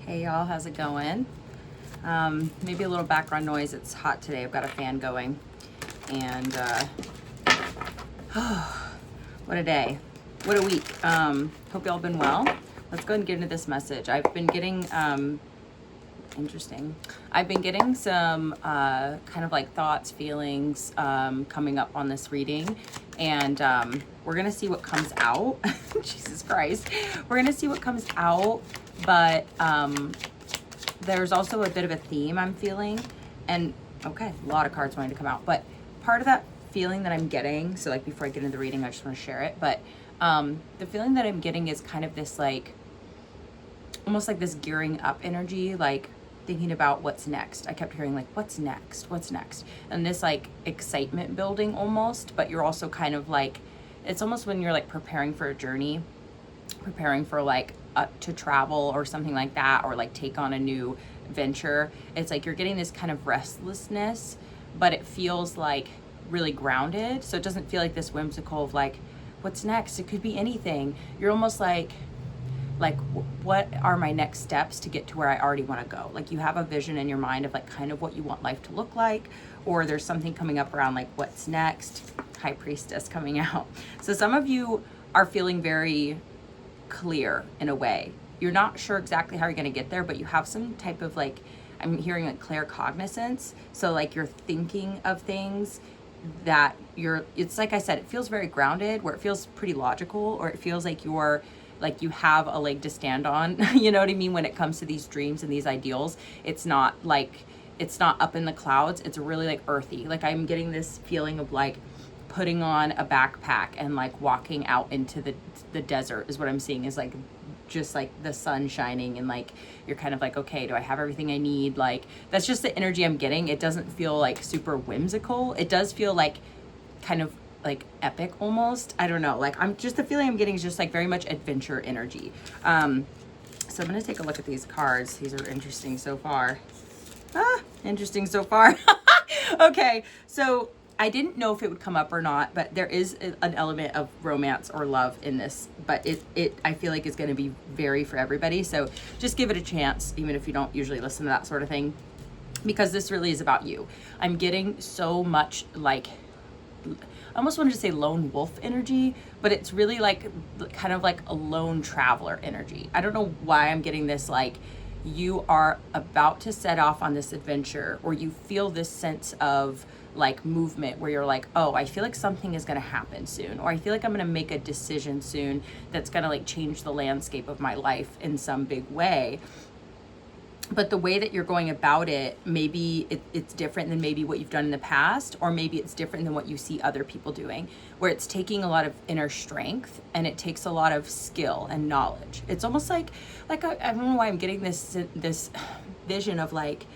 Hey y'all, how's it going? Maybe a little background noise. It's hot today. I've got a fan going. And what a day. What a week. Hope y'all been well. Let's go ahead and get into this message. I've been getting interesting. I've been getting some kind of like thoughts, feelings coming up on this reading. And we're gonna see what comes out. Jesus Christ. We're gonna see what comes out. But there's also a bit of a theme I'm feeling, and okay, a lot of cards wanting to come out, but part of that feeling that I'm getting, so like before I get into the reading, I just want to share it, but the feeling that I'm getting is kind of this like, almost like this gearing up energy, like thinking about what's next. I kept hearing like, what's next, and this like excitement building almost, but you're also kind of like, it's almost when you're like preparing for a journey, preparing for like to travel or something like that, or like take on a new venture. It's like you're getting this kind of restlessness, but it feels like really grounded. So it doesn't feel like this whimsical of like, what's next? It could be anything. You're almost like what are my next steps to get to where I already want to go? Like you have a vision in your mind of like kind of what you want life to look like, or there's something coming up around like what's next. High Priestess coming out. So some of you are feeling very clear in a way. You're not sure exactly how you're going to get there, but you have some type of like, I'm hearing like claircognizance. So like you're thinking of things that it's like I said, it feels very grounded, where it feels pretty logical, or it feels like you're like you have a leg to stand on. You know what I mean? When it comes to these dreams and these ideals, it's not up in the clouds. It's really like earthy. Like I'm getting this feeling of like putting on a backpack and like walking out into the desert is what I'm seeing, is like just like the sun shining, and like you're kind of like, okay, do I have everything I need? Like that's just the energy I'm getting. It doesn't feel like super whimsical. It does feel like kind of like epic almost. I don't know, like I'm just, the feeling I'm getting is just like very much adventure energy. So I'm gonna take a look at these cards. These are interesting so far. Interesting so far. Okay, so I didn't know if it would come up or not, but there is an element of romance or love in this, but it I feel like is going to be very for everybody. So just give it a chance, even if you don't usually listen to that sort of thing, because this really is about you. I'm getting so much like, I almost wanted to say lone wolf energy, but it's really like kind of like a lone traveler energy. I don't know why I'm getting this, like you are about to set off on this adventure, or you feel this sense of like movement where you're like, oh, I feel like something is going to happen soon, or I feel like I'm going to make a decision soon that's going to like change the landscape of my life in some big way. But the way that you're going about it, maybe it's different than maybe what you've done in the past, or maybe it's different than what you see other people doing, where it's taking a lot of inner strength and it takes a lot of skill and knowledge. It's almost like I don't know why I'm getting this vision of like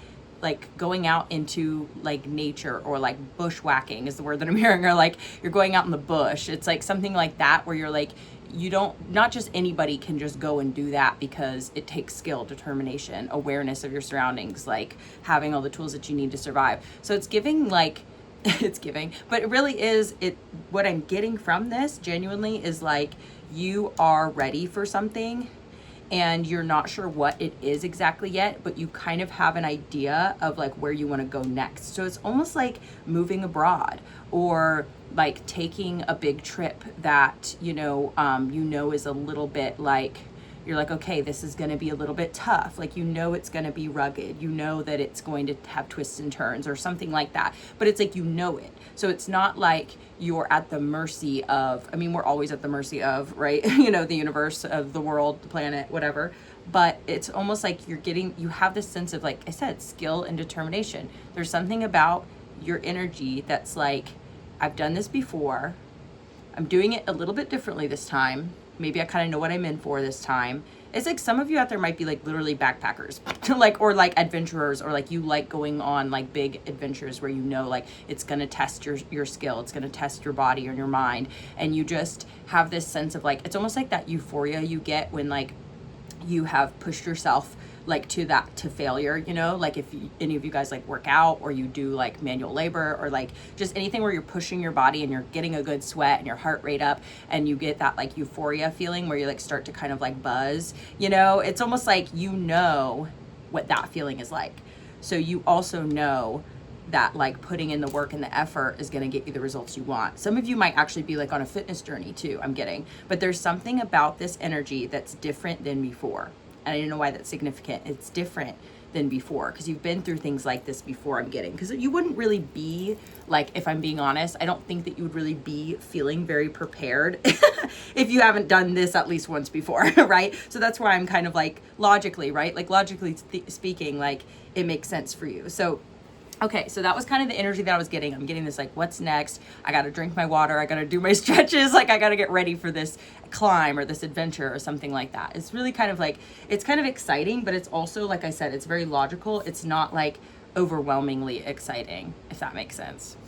going out into like nature, or like bushwhacking is the word that I'm hearing, or like you're going out in the bush. It's like something like that, where you're like, not just anybody can just go and do that, because it takes skill, determination, awareness of your surroundings, like having all the tools that you need to survive. So it's giving like, but it really is, what I'm getting from this genuinely is like, you are ready for something, and you're not sure what it is exactly yet, but you kind of have an idea of like where you want to go next. So it's almost like moving abroad, or like taking a big trip that, you know is a little bit like, you're like, okay, this is going to be a little bit tough. Like, it's going to be rugged. That it's going to have twists and turns or something like that. But it's like, it. So it's not like you're at the mercy of, I mean, we're always at the mercy of, right? The universe, of the world, the planet, whatever. But it's almost like you have this sense of, like I said, skill and determination. There's something about your energy that's like, I've done this before. I'm doing it a little bit differently this time. Maybe I kind of know what I'm in for this time. It's like some of you out there might be like literally backpackers, like, or like adventurers, or like you like going on like big adventures where like it's going to test your skill. It's going to test your body and your mind. And you just have this sense of like, it's almost like that euphoria you get when like you have pushed yourself like to failure, you know, like if any of you guys like work out or you do like manual labor or like just anything where you're pushing your body and you're getting a good sweat and your heart rate up and you get that like euphoria feeling where you like start to kind of like buzz, you know, it's almost like, you know what that feeling is like. So you also know that like putting in the work and the effort is going to get you the results you want. Some of you might actually be like on a fitness journey too, I'm getting, but there's something about this energy that's different than before. And I don't know why that's significant. It's different than before because you've been through things like this before, I'm getting. Because you wouldn't really be, like, if I'm being honest, I don't think that you would really be feeling very prepared if you haven't done this at least once before, right? So that's why I'm kind of like logically, right? Like logically speaking, like it makes sense for you. So okay, so that was kind of the energy that I was getting. I'm getting this like, what's next? I got to drink my water. I got to do my stretches. Like I got to get ready for this climb or this adventure or something like that. It's really kind of like, it's kind of exciting, but it's also, like I said, it's very logical. It's not like overwhelmingly exciting, if that makes sense.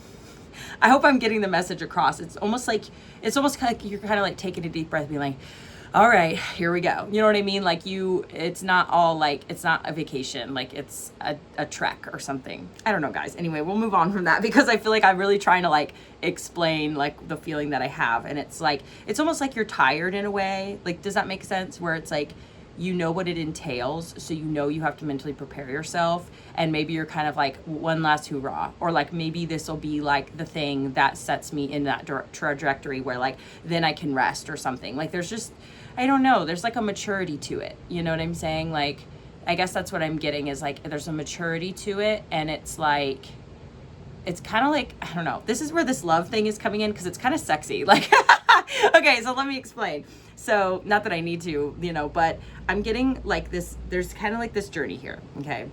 I hope I'm getting the message across. It's almost kind of like you're kind of like taking a deep breath and being like, all right, here we go. You know what I mean? Like it's not all like, it's not a vacation, like it's a trek or something. I don't know, guys. Anyway, we'll move on from that because I feel like I'm really trying to like explain like the feeling that I have. And it's like, it's almost like you're tired in a way. Like, does that make sense? Where it's like, you know what it entails. So you know you have to mentally prepare yourself. And maybe you're kind of like one last hoorah. Or like maybe this will be like the thing that sets me in that trajectory where like, then I can rest or something. Like there's just, I don't know, there's like a maturity to it. You know what I'm saying? Like, I guess that's what I'm getting is like, there's a maturity to it. And it's like, it's kind of like, I don't know, this is where this love thing is coming in because it's kind of sexy. Like, okay, so let me explain. So not that I need to, you know, but I'm getting like this, there's kind of like this journey here. Okay.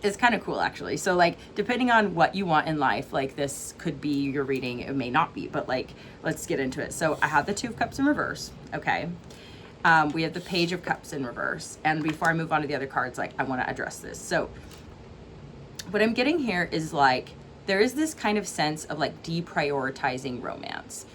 It's kind of cool actually. So like, depending on what you want in life, like this could be your reading, it may not be, but like, let's get into it. So I have the 2 of Cups in reverse. Okay. We have the Page of Cups in reverse. And before I move on to the other cards, like I want to address this. So what I'm getting here is like, there is this kind of sense of like deprioritizing romance,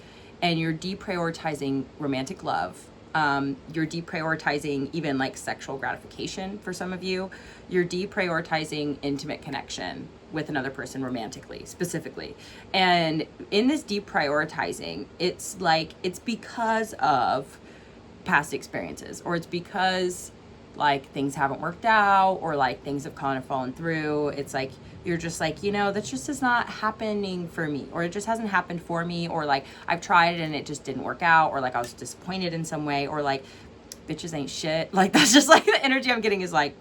and you're deprioritizing romantic love. You're deprioritizing even like sexual gratification for some of you. You're deprioritizing intimate connection with another person romantically, specifically. And in this deprioritizing, it's like, it's because of past experiences, or it's because like things haven't worked out, or like things have kind of fallen through. It's like, you're just like, you know, that just is not happening for me, or it just hasn't happened for me, or like I've tried it and it just didn't work out, or like I was disappointed in some way, or like bitches ain't shit. Like that's just like the energy I'm getting is like,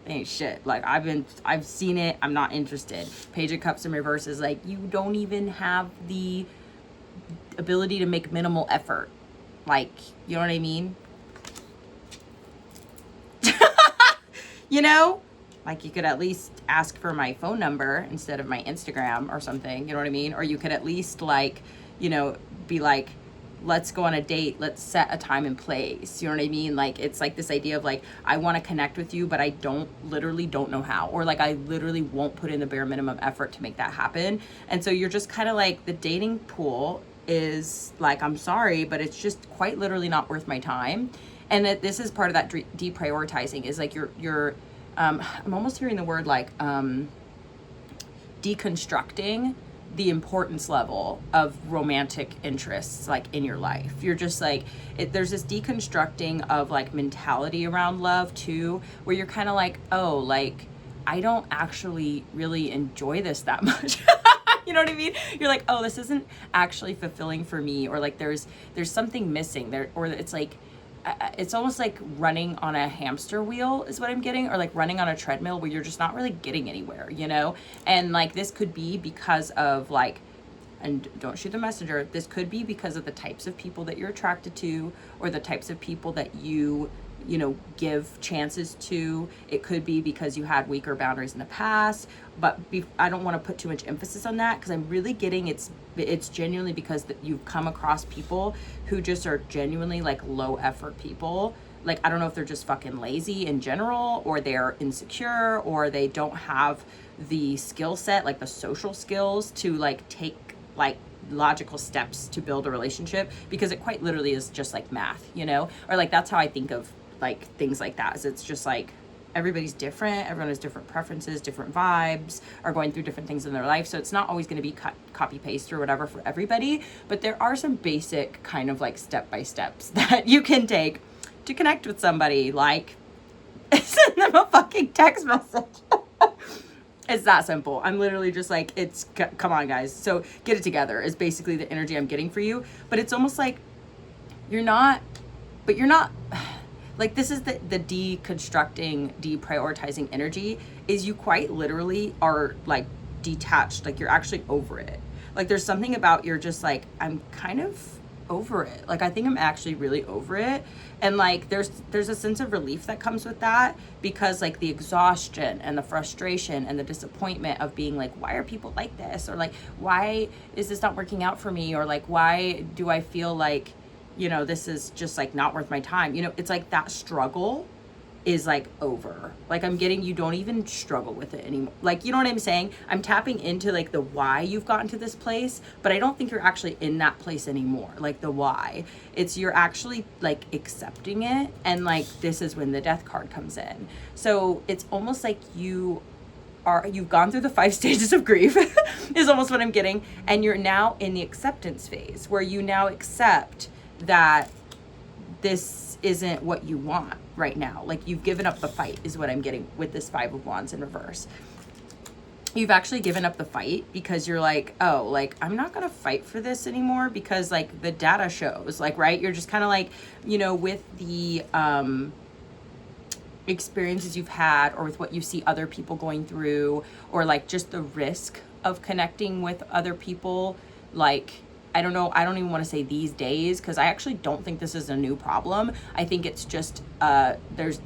they ain't shit. Like I've seen it, I'm not interested. Page of Cups in reverse is like, you don't even have the ability to make minimal effort. Like, you know what I mean? You know? Like you could at least ask for my phone number instead of my Instagram or something, you know what I mean? Or you could at least like, you know, be like, let's go on a date, let's set a time and place, you know what I mean? Like, it's like this idea of like, I want to connect with you, but I literally don't know how, or like, I literally won't put in the bare minimum effort to make that happen. And so you're just kind of like, the dating pool is like, I'm sorry, but it's just quite literally not worth my time. And that this is part of that deprioritizing is like, you're I'm almost hearing the word like deconstructing the importance level of romantic interests like in your life. You're just like, there's this deconstructing of like mentality around love too, where you're kind of like, oh, like I don't actually really enjoy this that much. You know what I mean? You're like, oh, this isn't actually fulfilling for me, or like there's something missing there, or it's like, it's almost like running on a hamster wheel is what I'm getting, or like running on a treadmill where you're just not really getting anywhere, you know? And like, this could be because of like, and don't shoot the messenger, this could be because of the types of people that you're attracted to, or the types of people that you know, give chances to. It could be because you had weaker boundaries in the past, but I don't want to put too much emphasis on that, because I'm really getting it's genuinely because that you've come across people who just are genuinely like low effort people. Like, I don't know if they're just fucking lazy in general, or they're insecure, or they don't have the skill set, like the social skills to like take like logical steps to build a relationship, because it quite literally is just like math, you know? Or like, that's how I think of like things like that, is it's just like, everybody's different. Everyone has different preferences, different vibes, are going through different things in their life. So it's not always going to be copy paste or whatever for everybody, but there are some basic kind of like step-by-steps that you can take to connect with somebody, like send them a fucking text message. It's that simple. I'm literally just like, come on guys. So get it together is basically the energy I'm getting for you. But it's almost like you're not like, this is the deconstructing, deprioritizing energy, is you quite literally are like detached, like you're actually over it. Like there's something about, you're just like, I'm kind of over it. Like I think I'm actually really over it. And like there's a sense of relief that comes with that, because like the exhaustion and the frustration and the disappointment of being like, why are people like this? Or like, why is this not working out for me? Or like, why do I feel like, you know, this is just like not worth my time? You know, it's like that struggle is like over. Like I'm getting, you don't even struggle with it anymore. Like, you know what I'm saying? I'm tapping into like the why you've gotten to this place, but I don't think you're actually in that place anymore. Like the why, it's you're actually like accepting it. And like, this is when the death card comes in. So it's almost like you've gone through the 5 stages of grief is almost what I'm getting. And you're now in the acceptance phase, where you now accept that this isn't what you want right now. Like you've given up the fight is what I'm getting with this 5 of Wands in reverse. You've actually given up the fight because you're like, oh, like I'm not gonna fight for this anymore, because like the data shows, like, right, you're just kind of like, you know, with the experiences you've had, or with what you see other people going through, or like just the risk of connecting with other people, like I don't know, I don't even want to say these days, because I actually don't think this is a new problem. I think it's just there's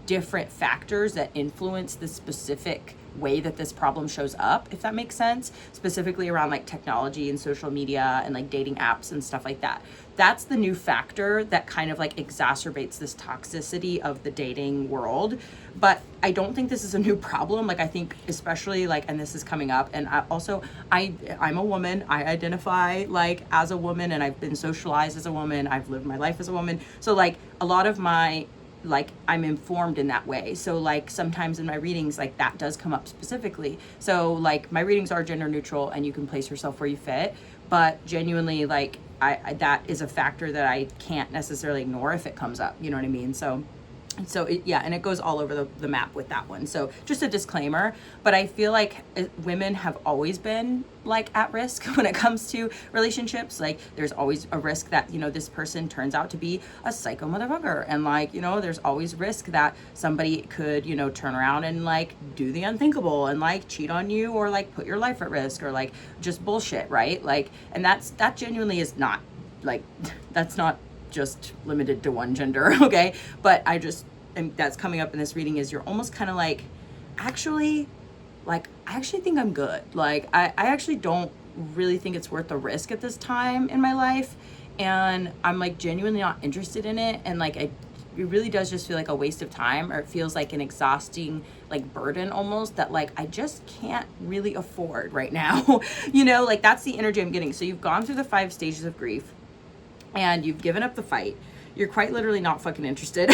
different factors that influence the specific way that this problem shows up, if that makes sense, specifically around like technology and social media and like dating apps and stuff like that. That's the new factor that kind of like exacerbates this toxicity of the dating world. But I don't think this is a new problem. Like I think especially like, and this is coming up, and I'm a woman, I identify like as a woman, and I've been socialized as a woman, I've lived my life as a woman. So like a lot of my, like I'm informed in that way. So like sometimes in my readings, like that does come up specifically. So like my readings are gender neutral and you can place yourself where you fit, but genuinely like I that is a factor that I can't necessarily ignore if it comes up, you know what I mean? So yeah, and it goes all over the map with that one. So just a disclaimer, but I feel like women have always been like at risk when it comes to relationships. Like there's always a risk that, you know, this person turns out to be a psycho motherfucker. And like, you know, there's always risk that somebody could, you know, turn around and like do the unthinkable and like cheat on you, or like put your life at risk, or like just bullshit, right? Like, and that genuinely is not like, that's not just limited to one gender, okay? But and that's coming up in this reading, is you're almost kind of like, actually, like, I actually think I'm good. Like, I actually don't really think it's worth the risk at this time in my life. And I'm like genuinely not interested in it. And like, it really does just feel like a waste of time, or it feels like an exhausting like burden almost, that like I just can't really afford right now. You know, like that's the energy I'm getting. So you've gone through the 5 stages of grief, and you've given up the fight. You're quite literally not fucking interested.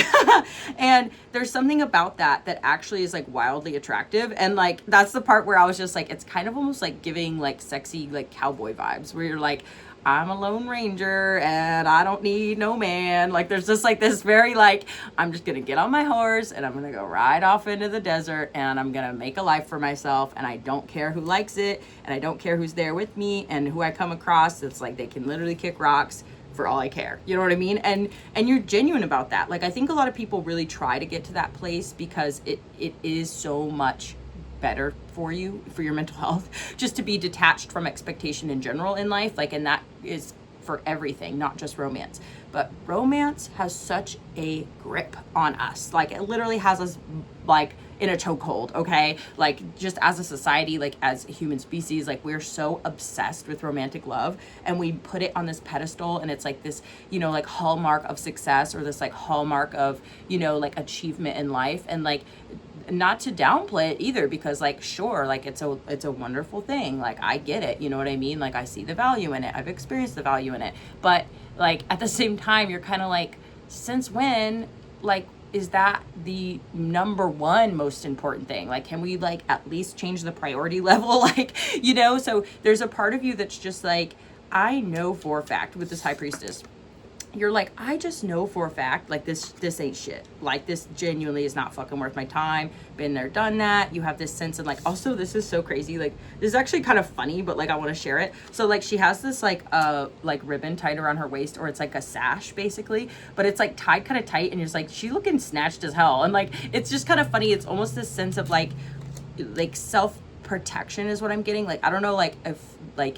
And there's something about that actually is like wildly attractive. And like, that's the part where I was just like, it's kind of almost like giving like sexy, like cowboy vibes, where you're like, I'm a lone ranger and I don't need no man. Like there's just like this very like, I'm just gonna get on my horse and I'm gonna go ride off into the desert and I'm gonna make a life for myself, and I don't care who likes it, and I don't care who's there with me and who I come across. It's like they can literally kick rocks for all I care. You know what I mean? And you're genuine about that. Like I think a lot of people really try to get to that place because it is so much better for you, for your mental health, just to be detached from expectation in general in life. Like, and that is for everything, not just romance. But romance has such a grip on us. Like it literally has us like in a chokehold, okay? Like just as a society, like as a human species, like we're so obsessed with romantic love, and we put it on this pedestal, and it's like this, you know, like hallmark of success, or this like hallmark of, you know, like achievement in life. And like, not to downplay it either, because like sure, like it's a wonderful thing, like I get it, you know what I mean? Like I see the value in it, I've experienced the value in it, but like at the same time you're kind of like, since when, like is that the number one most important thing? Like, can we like at least change the priority level? Like, you know, so there's a part of you that's just like, I know for a fact with this high priestess, you're like, I just know for a fact, like this ain't shit. Like this genuinely is not fucking worth my time. Been there, done that. You have this sense of like, also this is so crazy. Like this is actually kind of funny, but like I want to share it. So like she has this like ribbon tied around her waist, or it's like a sash basically, but it's like tied kind of tight, and you're just like, she looking snatched as hell. And like, it's just kind of funny. It's almost this sense of like self protection is what I'm getting. Like, I don't know, like if like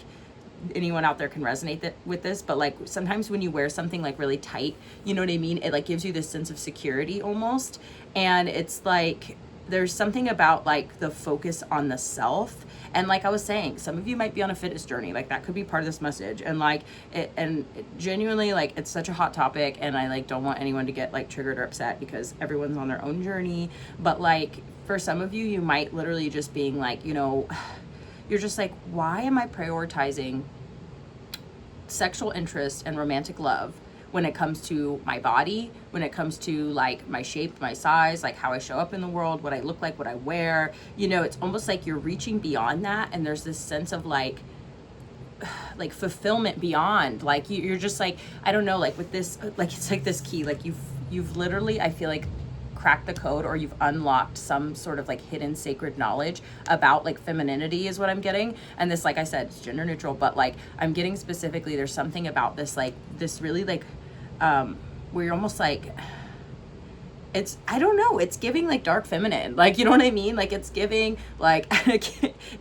anyone out there can resonate with this, but like sometimes when you wear something like really tight, you know what I mean, it like gives you this sense of security almost. And it's like there's something about like the focus on the self. And like I was saying, some of you might be on a fitness journey, like that could be part of this message. And like genuinely, like it's such a hot topic, and I like don't want anyone to get like triggered or upset because everyone's on their own journey. But like for some of you, you might literally just being like, you know, you're just like, why am I prioritizing sexual interest and romantic love when it comes to my body, when it comes to like my shape, my size, like how I show up in the world, what I look like, what I wear? You know, it's almost like you're reaching beyond that, and there's this sense of like fulfillment beyond, like you're just like, I don't know, like with this, like it's like this key, like you've literally, I feel like, cracked the code, or you've unlocked some sort of like hidden sacred knowledge about like femininity is what I'm getting. And this, like I said, it's gender neutral, but like I'm getting specifically, there's something about this, like this really like where you're almost like, it's, I don't know, it's giving like dark feminine, like, you know what I mean? Like it's giving like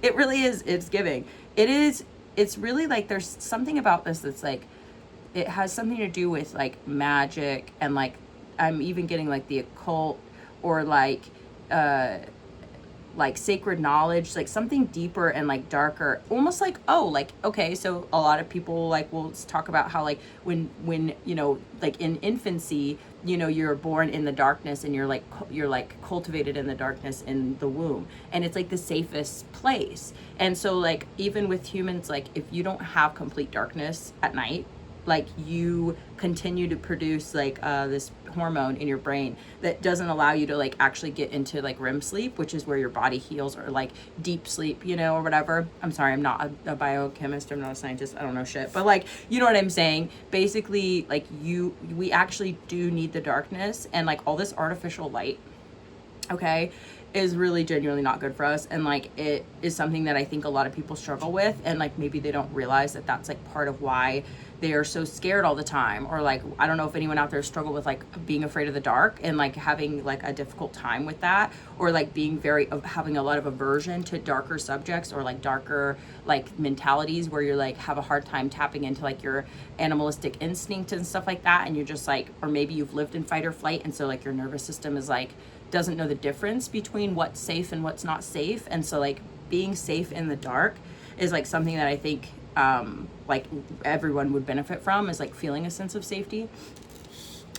it really is, it's giving, it's really like there's something about this that's like, it has something to do with like magic, and like I'm even getting like the occult, or like sacred knowledge, like something deeper and like darker, almost like, oh, like, okay, so a lot of people like will talk about how like when you know, like in infancy, you know, you're born in the darkness, and you're like cultivated in the darkness in the womb, and it's like the safest place. And so like even with humans, like if you don't have complete darkness at night, like you continue to produce like this hormone in your brain that doesn't allow you to like actually get into like REM sleep, which is where your body heals, or like deep sleep, you know, or whatever. I'm sorry, I'm not a biochemist, I'm not a scientist, I don't know shit, but like, you know what I'm saying? Basically, like we actually do need the darkness, and like all this artificial light, okay, is really genuinely not good for us. And like it is something that I think a lot of people struggle with, and like maybe they don't realize that that's like part of why they are so scared all the time. Or like, I don't know if anyone out there struggle with like being afraid of the dark, and like having like a difficult time with that, or like being having a lot of aversion to darker subjects, or like darker like mentalities, where you're like have a hard time tapping into like your animalistic instinct and stuff like that. And you're just like, or maybe you've lived in fight or flight, and so like your nervous system is like, doesn't know the difference between what's safe and what's not safe. And so like being safe in the dark is like something that I think like everyone would benefit from, is like feeling a sense of safety.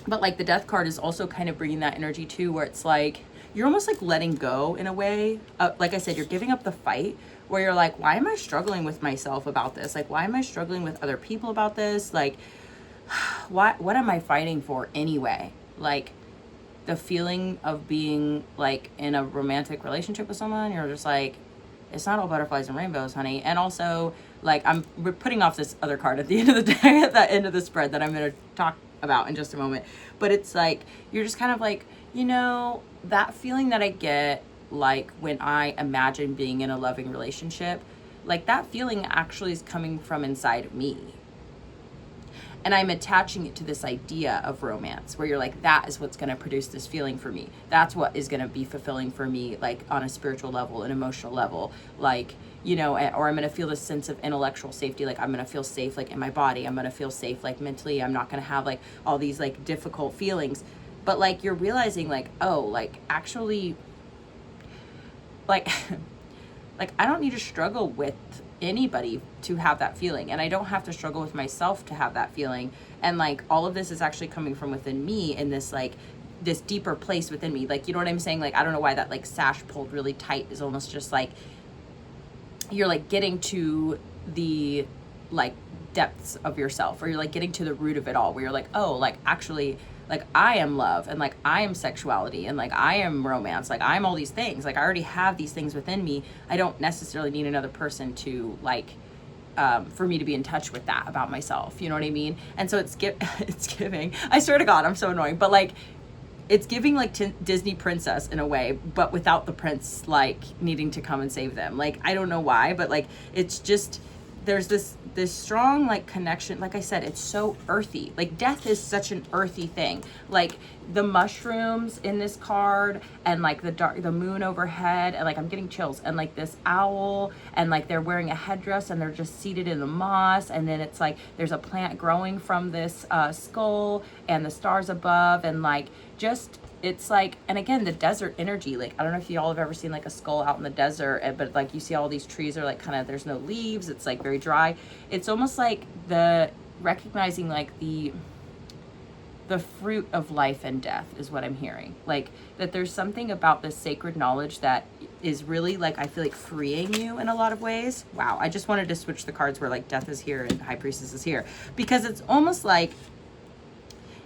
But like the death card is also kind of bringing that energy too, where it's like you're almost like letting go in a way. Like I said, you're giving up the fight, where you're like, why am I struggling with myself about this? Like, why am I struggling with other people about this? Like, what am I fighting for anyway? Like the feeling of being like in a romantic relationship with someone, you're just like, it's not all butterflies and rainbows, honey. And also like we're putting off this other card at the end of the day, at the end of the spread, that I'm going to talk about in just a moment. But it's like, you're just kind of like, you know, that feeling that I get like when I imagine being in a loving relationship, like that feeling actually is coming from inside of me. And I'm attaching it to this idea of romance, where you're like, that is what's going to produce this feeling for me. That's what is going to be fulfilling for me, like on a spiritual level, an emotional level, like, you know, or I'm going to feel this sense of intellectual safety. Like I'm going to feel safe, like in my body. I'm going to feel safe, like mentally. I'm not going to have like all these like difficult feelings. But like you're realizing like, oh, like actually, like, like I don't need to struggle with anybody to have that feeling, and I don't have to struggle with myself to have that feeling. And like all of this is actually coming from within me, in this like this deeper place within me. Like, you know what I'm saying? Like, I don't know why that like sash pulled really tight is almost just like you're like getting to the like depths of yourself, or you're like getting to the root of it all, where you're like, oh, like actually like I am love, and like I am sexuality, and like I am romance, like I'm all these things. Like I already have these things within me. I don't necessarily need another person to like for me to be in touch with that about myself. You know what I mean? And so it's giving, I swear to God, I'm so annoying, but like it's giving like Disney princess in a way, but without the prince like needing to come and save them. Like I don't know why, but like it's just, there's this strong like connection. Like I said, it's so earthy. Like death is such an earthy thing. Like the mushrooms in this card, and like the moon overhead, and like I'm getting chills, and like this owl, and like they're wearing a headdress and they're just seated in the moss, and then it's like there's a plant growing from this skull, and the stars above, and like just, it's like, and again, the desert energy, like I don't know if you all have ever seen like a skull out in the desert, but like you see all these trees are like kind of, there's no leaves, it's like very dry. It's almost like the recognizing like the fruit of life and death is what I'm hearing. Like that there's something about this sacred knowledge that is really like, I feel like freeing you in a lot of ways. Wow, I just wanted to switch the cards where like death is here and high priestess is here, because it's almost like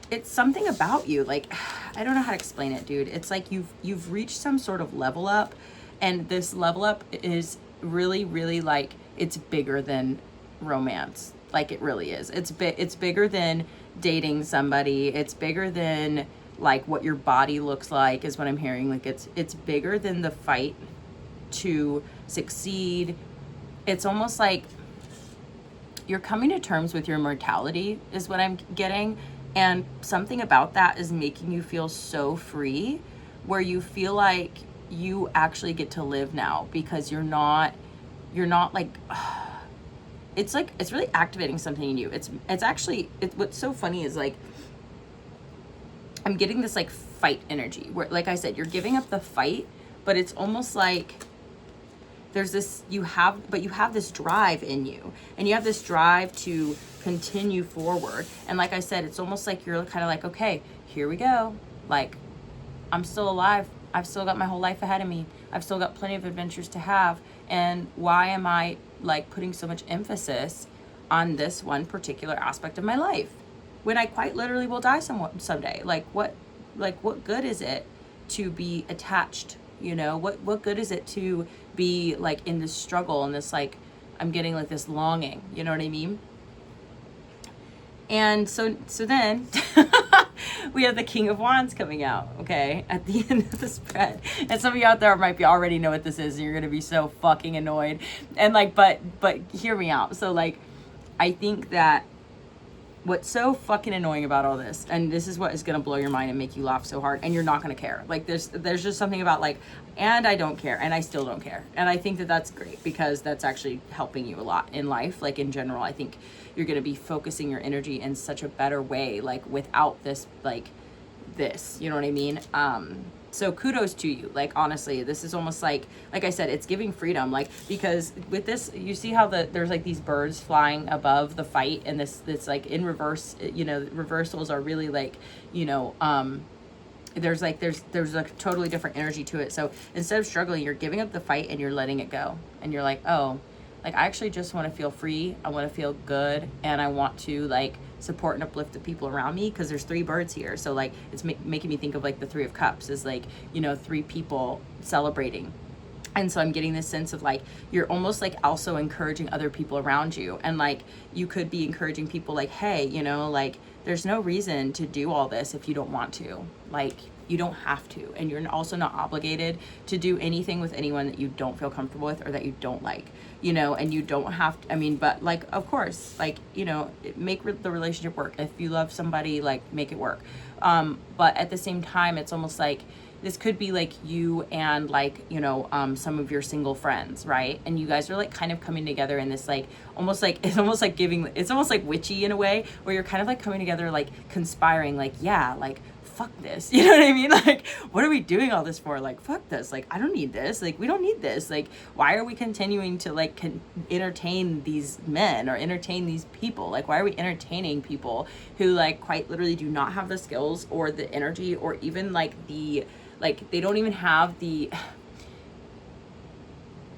it's something about you. Like I don't know how to explain it, dude. It's like you've reached some sort of level up, and this level up is really, really like, it's bigger than romance. Like it really is. It's bigger than dating somebody. It's bigger than like what your body looks like, is what I'm hearing. Like it's bigger than the fight to succeed. It's almost like you're coming to terms with your mortality, is what I'm getting. And something about that is making you feel so free, where you feel like you actually get to live now, because you're not like, it's like, it's really activating something in you. It's actually, what's so funny is like, I'm getting this like fight energy where, like I said, you're giving up the fight, but it's almost like there's this, you have this drive in you, and you have this drive to continue forward. And like I said, it's almost like you're kind of like, okay, here we go. Like I'm still alive. I've still got my whole life ahead of me. I've still got plenty of adventures to have. And why am I like putting so much emphasis on this one particular aspect of my life when I quite literally will die someday? Like what good is it to be attached? You know, what good is it to be like in this struggle and this, like, I'm getting like this longing, you know what I mean? And so then we have the King of Wands coming out, okay, at the end of the spread. And some of you out there might be already know what this is, and you're gonna be so fucking annoyed. And like, but hear me out. So like, I think that what's so fucking annoying about all this, and this is what is gonna blow your mind and make you laugh so hard, and you're not gonna care. Like there's just something about like, and I don't care, and I still don't care. And I think that that's great, because that's actually helping you a lot in life. Like in general, I think you're going to be focusing your energy in such a better way, like without this, like this, you know what I mean? So kudos to you. Like, honestly, this is almost like I said, it's giving freedom, like, because with this, you see how there's like these birds flying above the fight, and this like in reverse, you know, reversals are really like, you know, there's a totally different energy to it. So instead of struggling, you're giving up the fight and you're letting it go. And you're like, oh, like I actually just want to feel free. I want to feel good. And I want to like support and uplift the people around me, because there's 3 birds here. So like it's making me think of like the 3 of Cups is like, you know, 3 people celebrating. And so I'm getting this sense of like, you're almost like also encouraging other people around you. And like, you could be encouraging people like, hey, you know, like there's no reason to do all this if you don't want to. Like, you don't have to. And you're also not obligated to do anything with anyone that you don't feel comfortable with or that you don't like, you know, and you don't have to, I mean, but like, of course, like, you know, make the relationship work. If you love somebody, like make it work. But at the same time, it's almost like, this could be like you and like, you know, some of your single friends, right? And you guys are like kind of coming together in this like, almost like, it's almost like it's almost like witchy in a way, where you're kind of like coming together, like conspiring, like, yeah, like, fuck this, you know what I mean? Like, what are we doing all this for? Like, fuck this, like, I don't need this, like, we don't need this, like, why are we continuing to like entertain these men or entertain these people? Like, why are we entertaining people who like quite literally do not have the skills or the energy or even like the, like, they don't even have the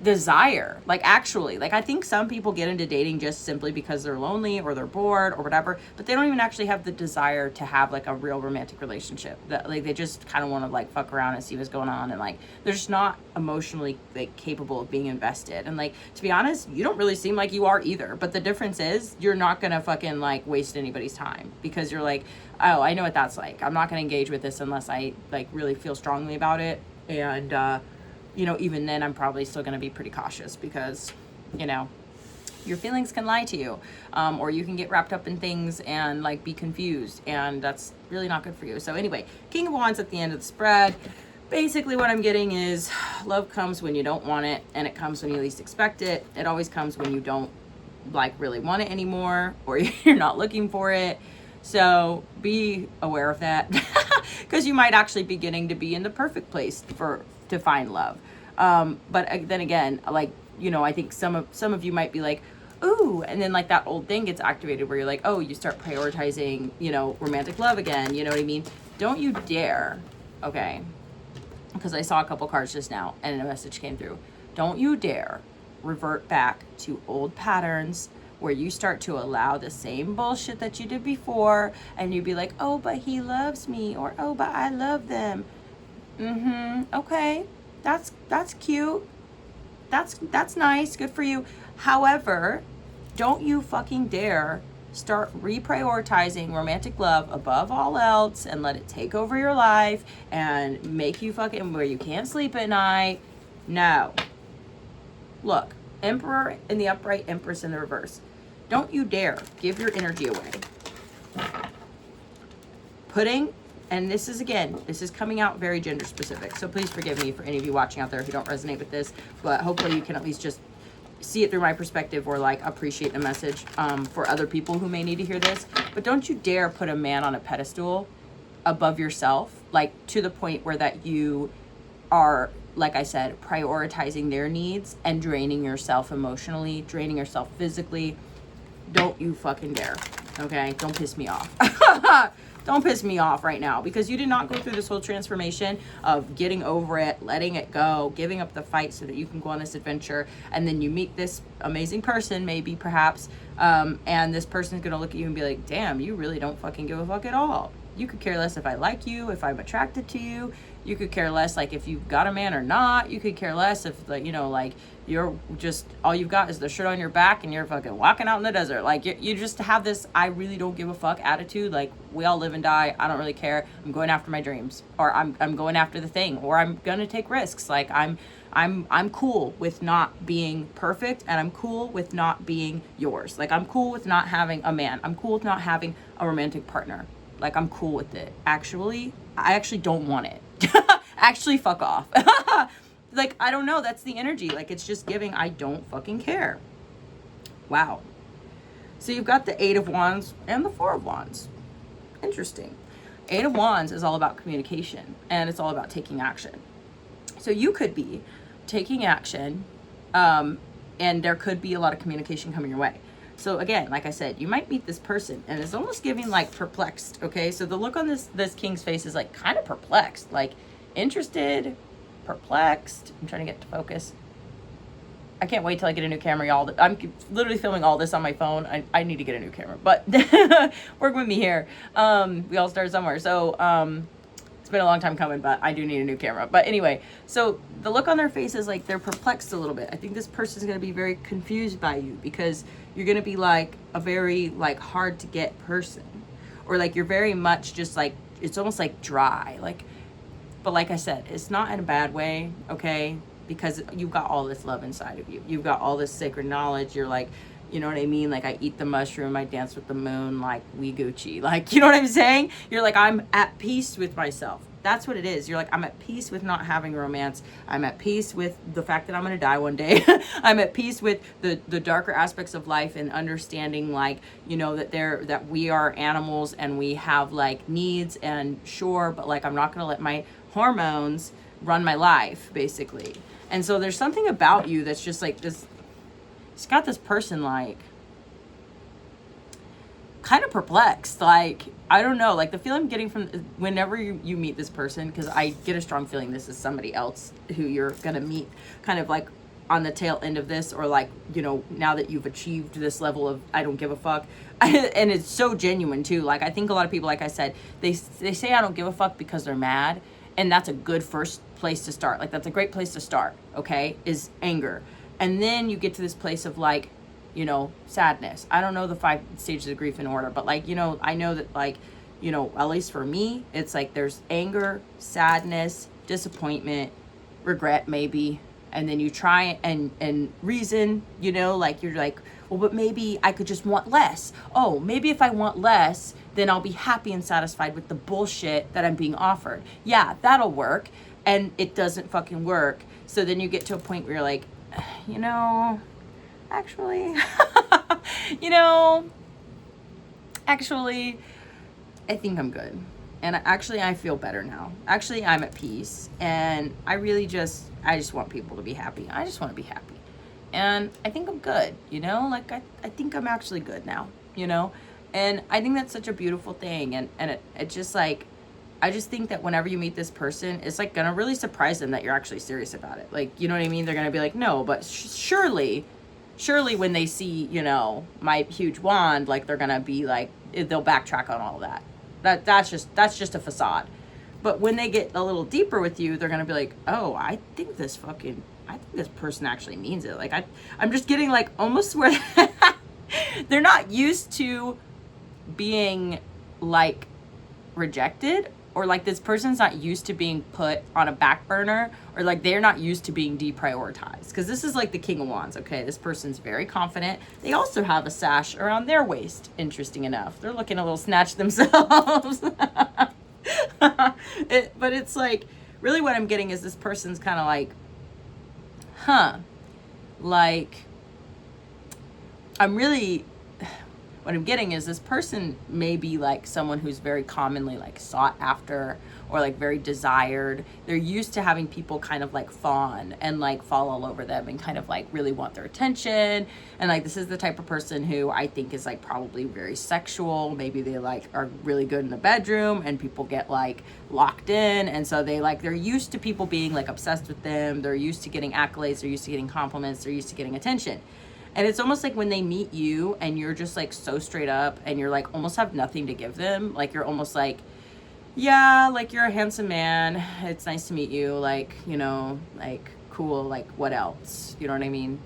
desire, like actually, like I think some people get into dating just simply because they're lonely or they're bored or whatever, but they don't even actually have the desire to have like a real romantic relationship. That like they just kind of want to like fuck around and see what's going on, and like they're just not emotionally like capable of being invested. And like, to be honest, you don't really seem like you are either, but the difference is you're not gonna fucking like waste anybody's time, because you're like, oh, I know what that's like, I'm not gonna engage with this unless I like really feel strongly about it. And you know, even then I'm probably still going to be pretty cautious, because, you know, your feelings can lie to you, or you can get wrapped up in things and like be confused, and that's really not good for you. So anyway, King of Wands at the end of the spread. Basically what I'm getting is love comes when you don't want it, and it comes when you least expect it. It always comes when you don't like really want it anymore, or you're not looking for it. So be aware of that, because you might actually be getting to be in the perfect place to find love. But then again, like, you know, I think some of you might be like, ooh, and then like that old thing gets activated where you're like, oh, you start prioritizing, you know, romantic love again. You know what I mean? Don't you dare, okay? Because I saw a couple cards just now and a message came through. Don't you dare revert back to old patterns where you start to allow the same bullshit that you did before, and you'd be like, oh, but he loves me, or oh, but I love them. Okay, that's cute, that's nice, good for you. However, don't you fucking dare start reprioritizing romantic love above all else and let it take over your life and make you fucking where you can't sleep at night. No. Look, Emperor in the upright, Empress in the reverse. Don't you dare give your energy away putting, and this is coming out very gender specific, so please forgive me for any of you watching out there if you don't resonate with this, but hopefully you can at least just see it through my perspective, or like appreciate the message for other people who may need to hear this. But don't you dare put a man on a pedestal above yourself, like to the point where that you are, like I said, prioritizing their needs and draining yourself emotionally, draining yourself physically. Don't you fucking dare, okay? Don't piss me off. Don't piss me off right now, because you did not go through this whole transformation of getting over it, letting it go, giving up the fight so that you can go on this adventure, and then you meet this amazing person, maybe, perhaps, and this person's gonna look at you and be like, damn, you really don't fucking give a fuck at all. You could care less if I like you, if I'm attracted to you. You could care less, like, if you've got a man or not. You could care less if, like, you know, like, you're just, all you've got is the shirt on your back and you're fucking walking out in the desert. Like, you just have this I really don't give a fuck attitude. Like, we all live and die. I don't really care. I'm going after my dreams, or I'm going after the thing, or I'm gonna take risks. Like, I'm cool with not being perfect, and I'm cool with not being yours. Like, I'm cool with not having a man. I'm cool with not having a romantic partner. Like, I'm cool with it. Actually, I actually don't want it. Actually, fuck off. Like, I don't know. That's the energy. Like, it's just giving, I don't fucking care. Wow. So you've got the Eight of Wands and the Four of Wands. Interesting. Eight of Wands is all about communication, and it's all about taking action. So you could be taking action, and there could be a lot of communication coming your way. So again, like I said, you might meet this person and it's almost giving like perplexed, okay? So the look on this king's face is like kind of perplexed, like interested, perplexed. I'm trying to get to focus. I can't wait till I get a new camera, y'all. I'm literally filming all this on my phone. I need to get a new camera, but work with me here. We all start somewhere. So it's been a long time coming, but I do need a new camera. But anyway, so the look on their face is like they're perplexed a little bit. I think this person is going to be very confused by you, because you're going to be like a very like hard to get person, or like you're very much just like, it's almost like dry, like, but like I said, it's not in a bad way, okay? Because you've got all this love inside of you. You've got all this sacred knowledge. You're like, you know what I mean? Like, I eat the mushroom, I dance with the moon, like, we Gucci. Like, you know what I'm saying? You're like, I'm at peace with myself. That's what it is. You're like, I'm at peace with not having romance. I'm at peace with the fact that I'm going to die one day. I'm at peace with the darker aspects of life, and understanding, like, you know, that we are animals and we have like needs, and sure, but like, I'm not going to let my hormones run my life, basically. And so there's something about you that's just like this. It's got this person like kind of perplexed. Like, I don't know, like the feeling I'm getting from whenever you meet this person, because I get a strong feeling this is somebody else who you're gonna meet, kind of like on the tail end of this, or like, you know, now that you've achieved this level of I don't give a fuck. And it's so genuine too. Like, I think a lot of people, like I said, they say I don't give a fuck because they're mad, and that's a good first place to start. Like, that's a great place to start, okay, is anger. And then you get to this place of like, you know, sadness. I don't know the 5 stages of grief in order, but like, you know, I know that like, you know, at least for me, it's like there's anger, sadness, disappointment, regret maybe, and then you try and reason, you know, like you're like, well, but maybe I could just want less. Oh, maybe if I want less, then I'll be happy and satisfied with the bullshit that I'm being offered. Yeah, that'll work. And it doesn't fucking work. So then you get to a point where you're like, you know, actually, you know, actually, I think I'm good. And actually, I feel better now. Actually, I'm at peace. And I just want people to be happy. I just want to be happy. And I think I'm good, you know? Like, I think I'm actually good now, you know? And I think that's such a beautiful thing. And it just like, I just think that whenever you meet this person, it's like gonna really surprise them that you're actually serious about it. Like, you know what I mean? They're gonna be like, no, but surely when they see, you know, my huge wand, like they're gonna be like, they'll backtrack on all of that. That's just a facade. But when they get a little deeper with you, they're gonna be like, oh, I think this person actually means it. Like I'm just getting like almost where they're not used to being like rejected, or like this person's not used to being put on a back burner, or like they're not used to being deprioritized. Because this is like the King of Wands, okay? This person's very confident. They also have a sash around their waist, interesting enough. They're looking a little snatched themselves. But it's like, really what I'm getting is this person's kind of like, like, what I'm getting is this person may be like someone who's very commonly like sought after, or like very desired. They're used to having people kind of like fawn and like fall all over them and kind of like really want their attention. And like, this is the type of person who I think is like probably very sexual. Maybe they like are really good in the bedroom and people get like locked in. And so they're used to people being like obsessed with them. They're used to getting accolades. They're used to getting compliments. They're used to getting attention. And it's almost like when they meet you and you're just like so straight up and you're like almost have nothing to give them. Like, you're almost like, yeah, like you're a handsome man. It's nice to meet you. Like, you know, like cool. Like, what else? You know what I mean?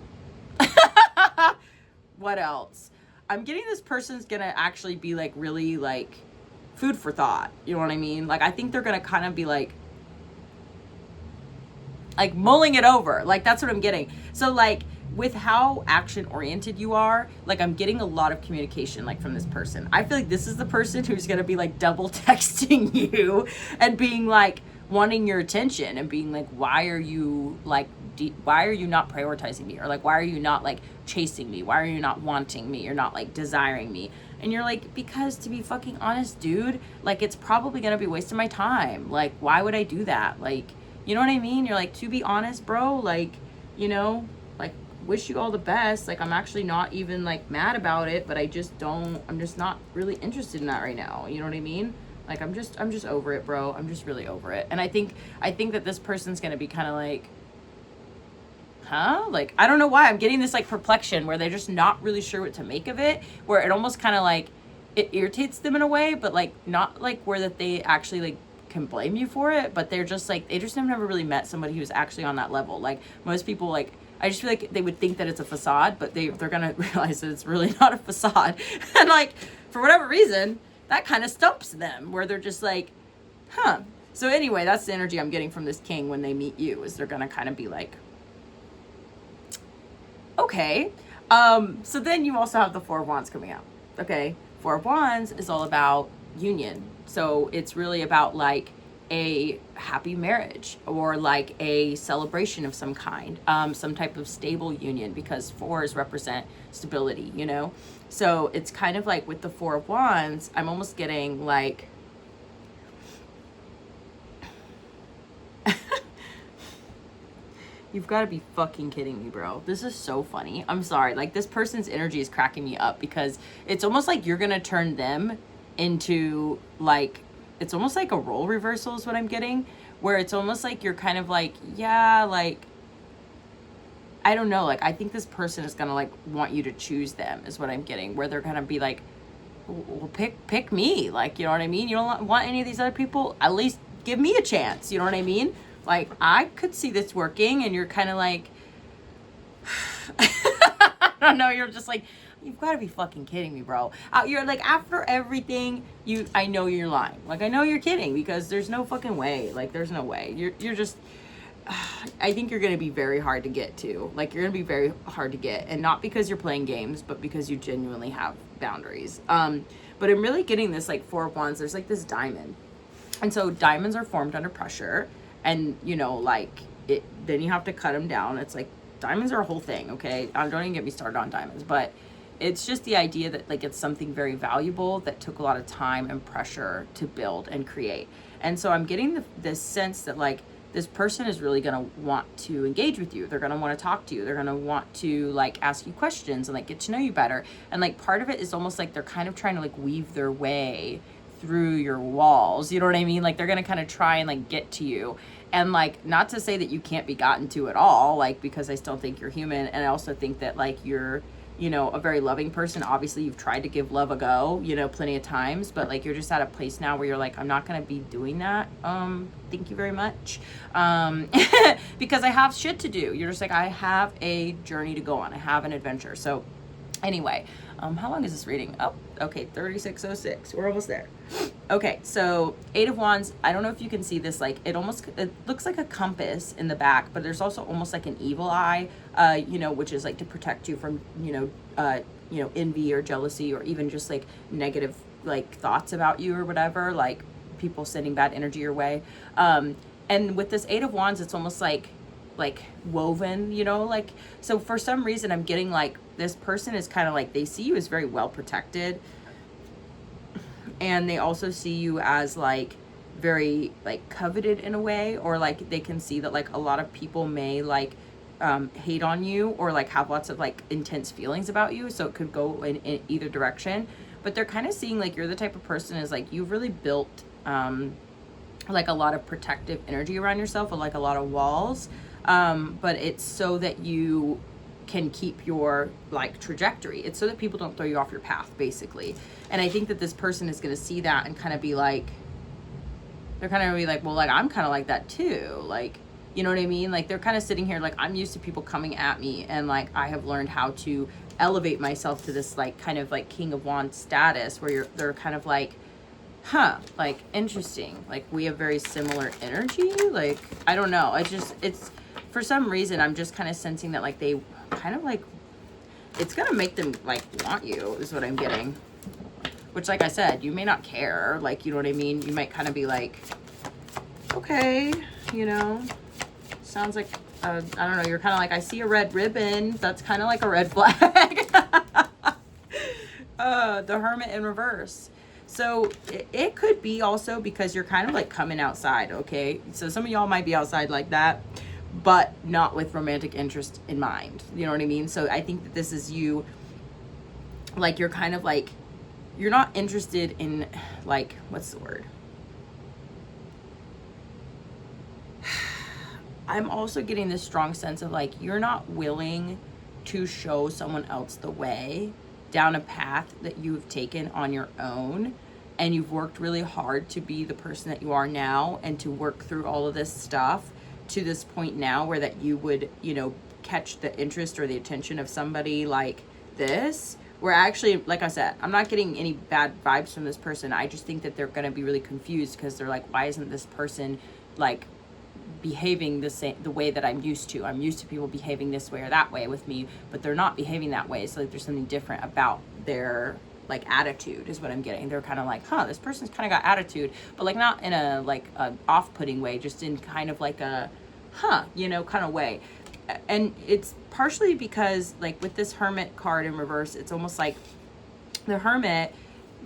What else? I'm getting this person's gonna actually be like really like food for thought. You know what I mean? Like, I think they're gonna kind of be like mulling it over. Like, that's what I'm getting. So like, with how action oriented you are, like I'm getting a lot of communication like from this person. I feel like this is the person who's gonna be like double texting you and being like wanting your attention and being like, why are you not prioritizing me? Or like, why are you not like chasing me? Why are you not wanting me? You're not like desiring me. And you're like, because to be fucking honest, dude, like it's probably gonna be wasting my time. Like, why would I do that? Like, you know what I mean? You're like, to be honest, bro, like, you know, like, wish you all the best. Like, I'm actually not even like mad about it, but I'm just not really interested in that right now. You know what I mean? Like, I'm just over it, bro. I'm just really over it. And I think that this person's gonna be kind of like, like, I don't know why I'm getting this like perplexion where they're just not really sure what to make of it, where it almost kind of like it irritates them in a way, but like not like where that they actually like can blame you for it, but they're just like, they just have never really met somebody who's actually on that level. Like, most people, like, I just feel like they would think that it's a facade, but they're gonna realize that it's really not a facade. And like, for whatever reason, that kind of stumps them, where they're just like, So anyway, that's the energy I'm getting from this king when they meet you, is they're gonna kind of be like, okay. So then you also have the Four of Wands coming out. Okay, Four of Wands is all about union. So it's really about like a happy marriage, or like a celebration of some kind, some type of stable union, because fours represent stability, you know? So it's kind of like with the Four of Wands, I'm almost getting like, you've got to be fucking kidding me, bro. This is so funny. I'm sorry. Like, this person's energy is cracking me up, because it's almost like you're going to turn them into like, it's almost like a role reversal is what I'm getting, where it's almost like you're kind of like, yeah, like, I don't know, like, I think this person is gonna like want you to choose them, is what I'm getting, where they're gonna be like, well, pick me, like, you know what I mean? You don't want any of these other people? At least give me a chance, you know what I mean? Like, I could see this working, and you're kind of like, I don't know, you're just like, you've got to be fucking kidding me, bro. You're like, after everything, I know you're lying. Like, I know you're kidding, because there's no fucking way. Like, there's no way. You're just, I think you're going to be very hard to get to. Like, you're going to be very hard to get. And not because you're playing games, but because you genuinely have boundaries. But I'm really getting this, like, Four of Wands. There's, like, this diamond. And so diamonds are formed under pressure. And, you know, like, then you have to cut them down. It's like, diamonds are a whole thing, okay? Don't even get me started on diamonds. But it's just the idea that, like, it's something very valuable that took a lot of time and pressure to build and create. And so I'm getting this sense that, like, this person is really going to want to engage with you. They're going to want to talk to you. They're going to want to, like, ask you questions and, like, get to know you better. And, like, part of it is almost like they're kind of trying to, like, weave their way through your walls. You know what I mean? Like, they're going to kind of try and, like, get to you. And, like, not to say that you can't be gotten to at all, like, because I still think you're human. And I also think that, like, you're, you know, a very loving person. Obviously, you've tried to give love a go, you know, plenty of times, but, like, you're just at a place now where you're like, I'm not going to be doing that. Thank you very much. Because I have shit to do. You're just like, I have a journey to go on. I have an adventure. So anyway, how long is this reading? Oh, okay. 3606. We're almost there. Okay. So 8 of Wands. I don't know if you can see this, like, it looks like a compass in the back, but there's also almost like an evil eye, you know, which is like to protect you from, you know, envy or jealousy, or even just like negative, like, thoughts about you or whatever, like people sending bad energy your way. And with this 8 of Wands, it's almost like woven, you know, like, so for some reason I'm getting like this person is kind of like, they see you as very well protected, and they also see you as like very like coveted in a way, or like they can see that like a lot of people may like hate on you, or like have lots of like intense feelings about you, so it could go in either direction. But they're kind of seeing like you're the type of person is like, you've really built like a lot of protective energy around yourself, with like a lot of walls, but it's so that you can keep your like trajectory. It's so that people don't throw you off your path, basically. And I think that this person is going to see that and kind of be like, they're kind of be like, well, like, I'm kind of like that too, like, you know what I mean? Like, they're kind of sitting here like, I'm used to people coming at me, and like I have learned how to elevate myself to this like kind of like King of Wands status, where they're kind of like, huh, like, interesting, like, we have very similar energy. Like, I don't know, it's for some reason I'm just kind of sensing that like they kind of like, it's gonna make them like want you, is what I'm getting. Which, like I said, you may not care, like, you know what I mean? You might kind of be like, okay, you know, sounds like I don't know, you're kind of like, I see a red ribbon, that's kind of like a red flag. The Hermit in reverse. So it could be also because you're kind of like coming outside, okay? So some of y'all might be outside like that, but not with romantic interest in mind. You know what I mean? So I think that this is you, like, you're kind of like, you're not interested in, like, what's the word? I'm also getting this strong sense of like, you're not willing to show someone else the way down a path that you've taken on your own, and you've worked really hard to be the person that you are now, and to work through all of this stuff to this point now, where that you would, you know, catch the interest or the attention of somebody like this, where actually, like I said, I'm not getting any bad vibes from this person. I just think that they're going to be really confused, because they're like, why isn't this person like behaving the way that I'm used to? I'm used to people behaving this way or that way with me, but they're not behaving that way. So like, there's something different about their like attitude, is what I'm getting. They're kind of like, huh, this person's kind of got attitude, but like not in a like a off-putting way, just in kind of like a you know, kind of way. And it's partially because like with this Hermit card in reverse, it's almost like the Hermit,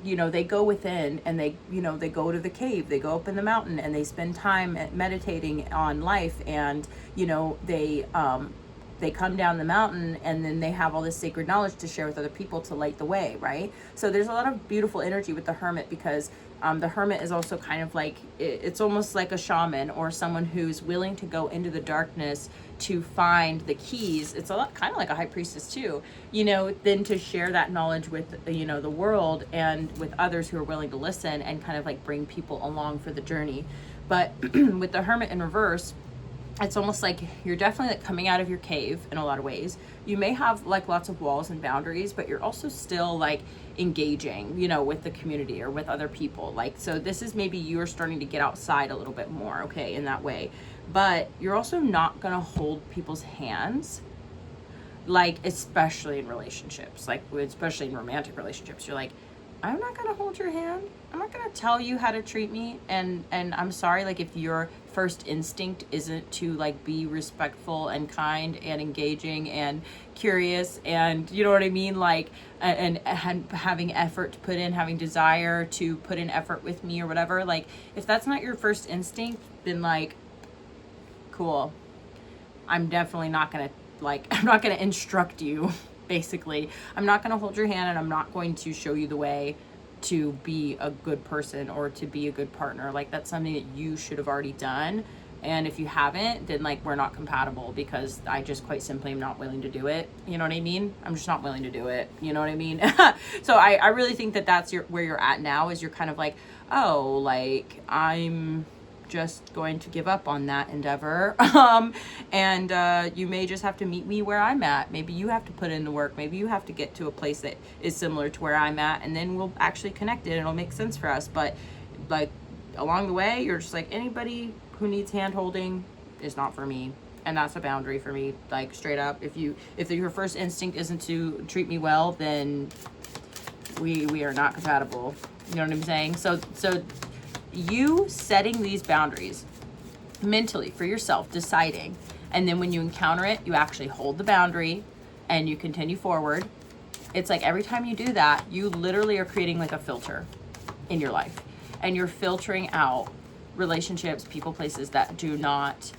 you know, they go within, and they, you know, they go to the cave, they go up in the mountain, and they spend time meditating on life, and, you know, they come down the mountain, and then they have all this sacred knowledge to share with other people to light the way, right? So there's a lot of beautiful energy with the Hermit, because The Hermit is also kind of like, it's almost like a shaman or someone who's willing to go into the darkness to find the keys. It's a lot kind of like a high priestess too, you know, then to share that knowledge with, you know, the world and with others who are willing to listen and kind of like bring people along for the journey. But with the Hermit in reverse, it's almost like you're definitely like coming out of your cave in a lot of ways. You may have like lots of walls and boundaries, but you're also still like engaging, you know, with the community or with other people. Like, so this is maybe you're starting to get outside a little bit more, okay, in that way. But you're also not going to hold people's hands, like, especially in relationships, like, especially in romantic relationships. You're like, I'm not going to hold your hand. I'm not going to tell you how to treat me. And I'm sorry, like, if your first instinct isn't to like be respectful and kind and engaging and curious and, you know what I mean, like, and having effort to put in, having desire to put in effort with me or whatever, like, if that's not your first instinct, then like, cool, I'm definitely not going to, like, I'm not going to instruct you. Basically, I'm not going to hold your hand, and I'm not going to show you the way to be a good person or to be a good partner. Like, that's something that you should have already done. And if you haven't, then like, we're not compatible, because I just quite simply am not willing to do it. You know what I mean? I'm just not willing to do it. You know what I mean? So I really think that that's where you're at now, is you're kind of like, oh, like, I'm just going to give up on that endeavor. And you may just have to meet me where I'm at. Maybe you have to put in the work. Maybe you have to get to a place that is similar to where I'm at, and then we'll actually connect it and it'll make sense for us. But like, along the way, you're just like, anybody who needs hand holding is not for me. And that's a boundary for me, like, straight up. If your first instinct isn't to treat me well, then we are not compatible. You know what I'm saying? So you setting these boundaries mentally for yourself, deciding, and then when you encounter it, you actually hold the boundary and you continue forward. It's like every time you do that, you literally are creating like a filter in your life, and you're filtering out relationships, people, places that do not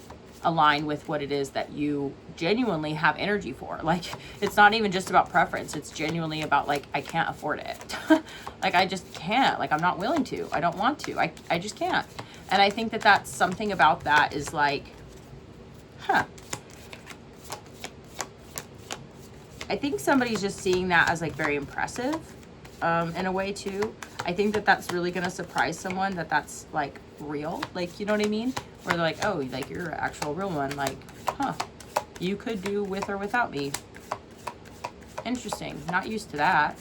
align with what it is that you genuinely have energy for. Like, it's not even just about preference. It's genuinely about like, I can't afford it. Like, I just can't. Like, I'm not willing to. I don't want to. I just can't. And I think that that's something about that is like, I think somebody's just seeing that as like very impressive in a way too. I think that that's really going to surprise someone, that that's like real. Like, you know what I mean? Where they're like, oh, like, you're an actual real one. Like, you could do with or without me. Interesting. Not used to that.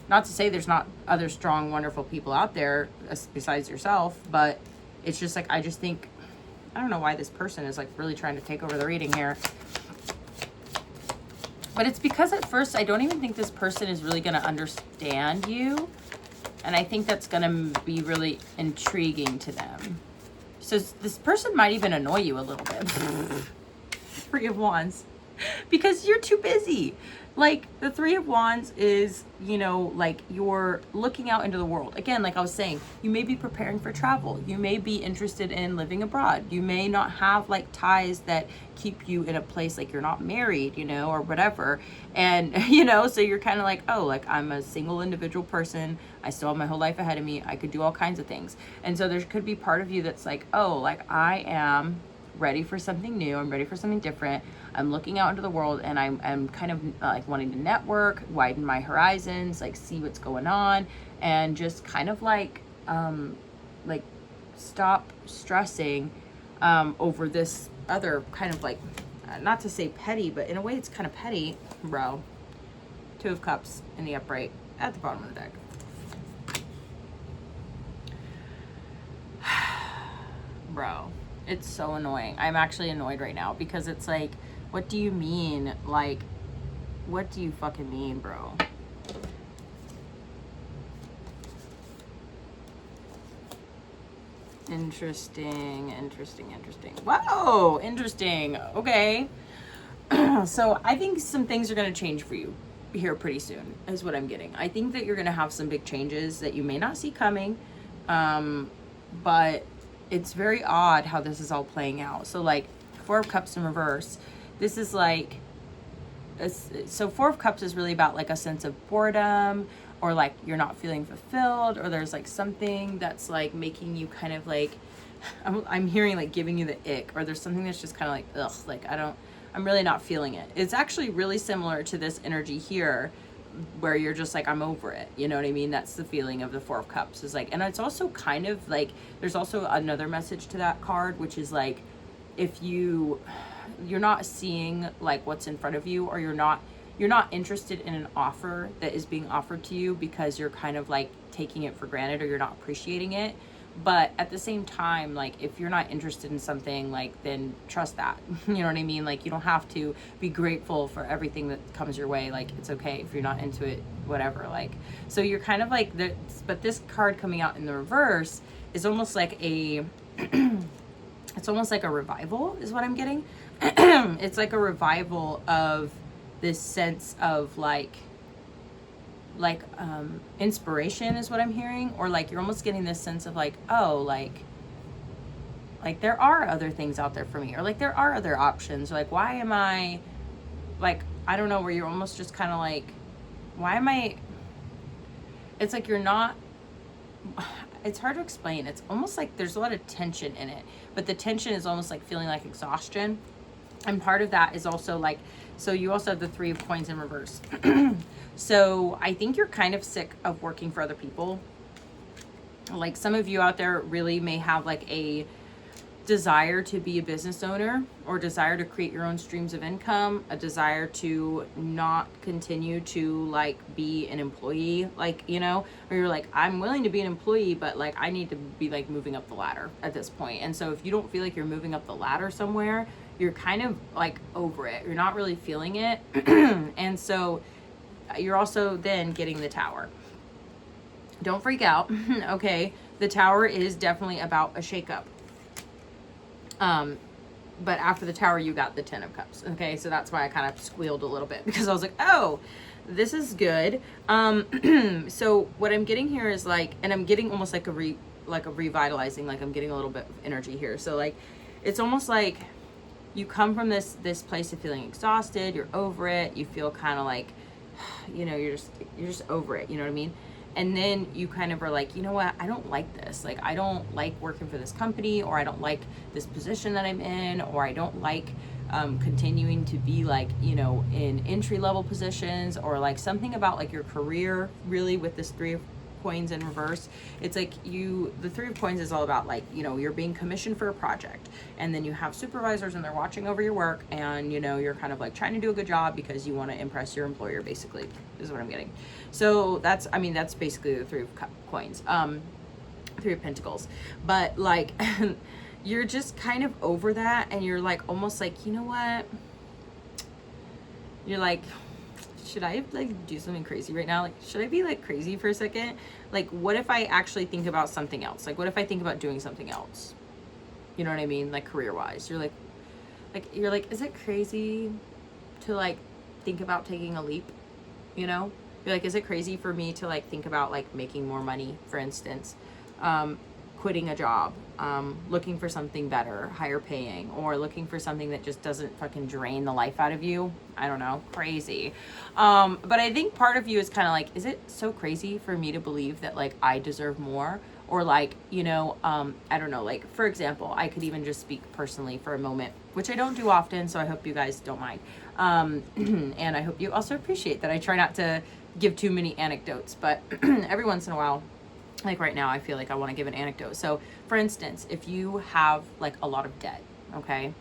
Not to say there's not other strong, wonderful people out there besides yourself, but it's just like, I just think, I don't know why this person is like really trying to take over the reading here. But it's because at first, I don't even think this person is really going to understand you. And I think that's going to be really intriguing to them. So this person might even annoy you a little bit. Three of Wands. Because you're too busy. Like, the Three of Wands is, you know, like, you're looking out into the world. Again, like I was saying, you may be preparing for travel. You may be interested in living abroad. You may not have, like, ties that keep you in a place, like, you're not married, you know, or whatever. And, you know, so you're kind of like, oh, like, I'm a single individual person. I still have my whole life ahead of me. I could do all kinds of things. And so there could be part of you that's like, oh, like, I am ready for something new. I'm ready for something different. I'm looking out into the world, and I'm kind of like wanting to network, widen my horizons, like see what's going on, and just kind of like stop stressing over this other kind of like, not to say petty, but in a way it's kind of petty, bro. Two of Cups in the upright at the bottom of the deck. Bro, it's so annoying. I'm actually annoyed right now, because it's like, what do you mean? Like, what do you fucking mean, bro? Interesting. Whoa, interesting. Okay. So I think some things are going to change for you here pretty soon, is what I'm getting. I think that you're going to have some big changes that you may not see coming. But it's very odd how this is all playing out. So like, Four of Cups in reverse. This is like, so Four of Cups is really about like a sense of boredom, or like you're not feeling fulfilled, or there's like something that's like making you kind of like, I'm hearing like giving you the ick, or there's something that's just kind of like, ugh, like I'm really not feeling it. It's actually really similar to this energy here, where you're just like, I'm over it. You know what I mean? That's the feeling of the Four of Cups, is like, and it's also kind of like, there's also another message to that card, which is like, if you're not seeing like what's in front of you, or you're not interested in an offer that is being offered to you because you're kind of like taking it for granted, or you're not appreciating it. But at the same time, like, if you're not interested in something, like, then trust that. You know what I mean? Like, you don't have to be grateful for everything that comes your way. Like, it's okay if you're not into it, whatever. Like, so you're kind of like, but this card coming out in the reverse is almost like a, it's almost like a revival is what I'm getting. It's like a revival of this sense of like inspiration is what I'm hearing, or like you're almost getting this sense of like, oh, like there are other things out there for me, or like there are other options, or like, why am I like, I don't know, where you're almost just kind of like, why am I, it's like you're not, it's hard to explain. It's almost like there's a lot of tension in it, but the tension is almost like feeling like exhaustion. And part of that is also like, so you also have the Three of Coins in reverse. So I think you're kind of sick of working for other people. Like, some of you out there really may have like a desire to be a business owner, or desire to create your own streams of income, a desire to not continue to like be an employee, like, you know, or you're like, I'm willing to be an employee, but like I need to be like moving up the ladder at this point. And so if you don't feel like you're moving up the ladder somewhere, you're kind of like over it, you're not really feeling it. And so you're also then getting the Tower. Don't freak out. Okay, the Tower is definitely about a shakeup. But after the Tower, you got the Ten of Cups. Okay, so that's why I kind of squealed a little bit, because I was like, oh, this is good. So what I'm getting here is like, and I'm getting almost like a revitalizing, like I'm getting a little bit of energy here. So like, it's almost like you come from this place of feeling exhausted, you're over it, you feel kind of like, you know, you're just over it, you know what I mean? And then you kind of are like, you know what, I don't like this. Like, I don't like working for this company, or I don't like this position that I'm in, or I don't like continuing to be like, you know, in entry level positions, or like something about like your career, really, with this Three of Coins in reverse. It's like the Three of Coins is all about like, you know, you're being commissioned for a project, and then you have supervisors and they're watching over your work, and you know, you're kind of like trying to do a good job because you want to impress your employer, basically, is what I'm getting. So that's, I mean, that's basically the Three of Coins, Three of Pentacles. But like, you're just kind of over that, and you're like, almost like, you know what, you're like, should I like do something crazy right now? Like, should I be like crazy for a second? Like, what if I actually think about something else? Like, what if I think about doing something else? You know what I mean? Like, career wise, you're like, is it crazy to like think about taking a leap? You know, you're like, is it crazy for me to like think about like making more money, for instance, quitting a job, looking for something better, higher paying, or looking for something that just doesn't fucking drain the life out of you? I don't know, crazy. But I think part of you is kind of like, is it so crazy for me to believe that like I deserve more? Or like, you know, I don't know, like, for example, I could even just speak personally for a moment, which I don't do often, so I hope you guys don't mind. And I hope you also appreciate that I try not to give too many anecdotes, but every once in a while, like right now, I feel like I want to give an anecdote. So for instance, if you have like a lot of debt, okay,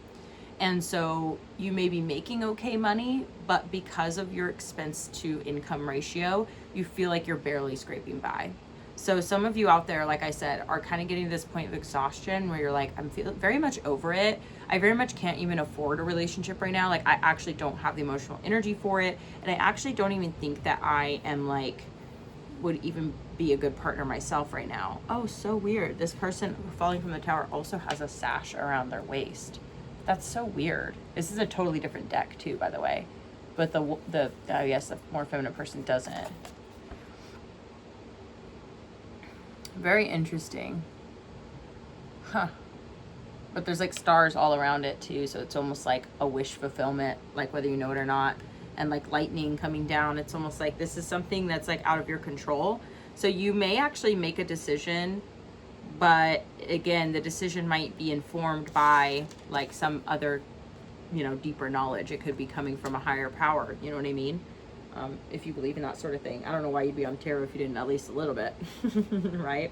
and so you may be making okay money, but because of your expense to income ratio, you feel like you're barely scraping by. So some of you out there, like I said, are kind of getting to this point of exhaustion where you're like, I'm feeling very much over it. I very much can't even afford a relationship right now. Like, I actually don't have the emotional energy for it. And I actually don't even think that I am like, would even be a good partner myself right now. Oh, so weird. This person falling from the tower also has a sash around their waist. That's so weird. This is a totally different deck too, by the way. But the I guess the more feminine person doesn't. Very interesting. Huh. But there's like stars all around it too, so it's almost like a wish fulfillment, like whether you know it or not. and like lightning coming down. It's almost like this is something that's like out of your control. So you may actually make a decision, but again, the decision might be informed by like some other, you know, deeper knowledge. It could be coming from a higher power, you know what I mean? If you believe in that sort of thing. I don't know why you'd be on tarot if you didn't, at least a little bit, right?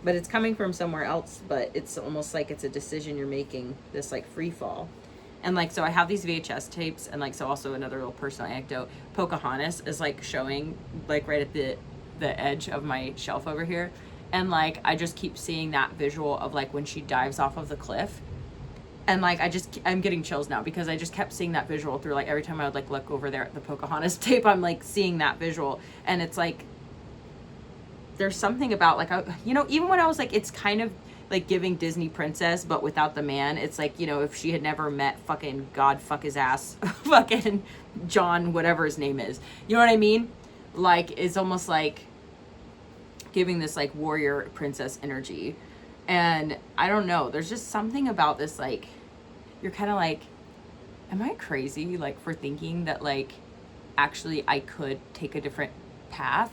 But it's coming from somewhere else, but it's almost like it's a decision you're making, this like free fall. And like, so I have these VHS tapes, and like, so also another little personal anecdote, Pocahontas is like showing like right at the edge of my shelf over here. And like, I just keep seeing that visual of like when she dives off of the cliff. And like, I'm getting chills now because I just kept seeing that visual through, like every time I would like look over there at the Pocahontas tape, I'm like seeing that visual. And it's like, there's something about like, you know, even when I was like, it's kind of like giving Disney princess, but without the man. It's like, you know, if she had never met fucking God, fuck his ass, fucking John, whatever his name is, you know what I mean? Like, it's almost like giving this like warrior princess energy. And I don't know, there's just something about this, like, you're kind of like, am I crazy? Like, for thinking that like, actually I could take a different path?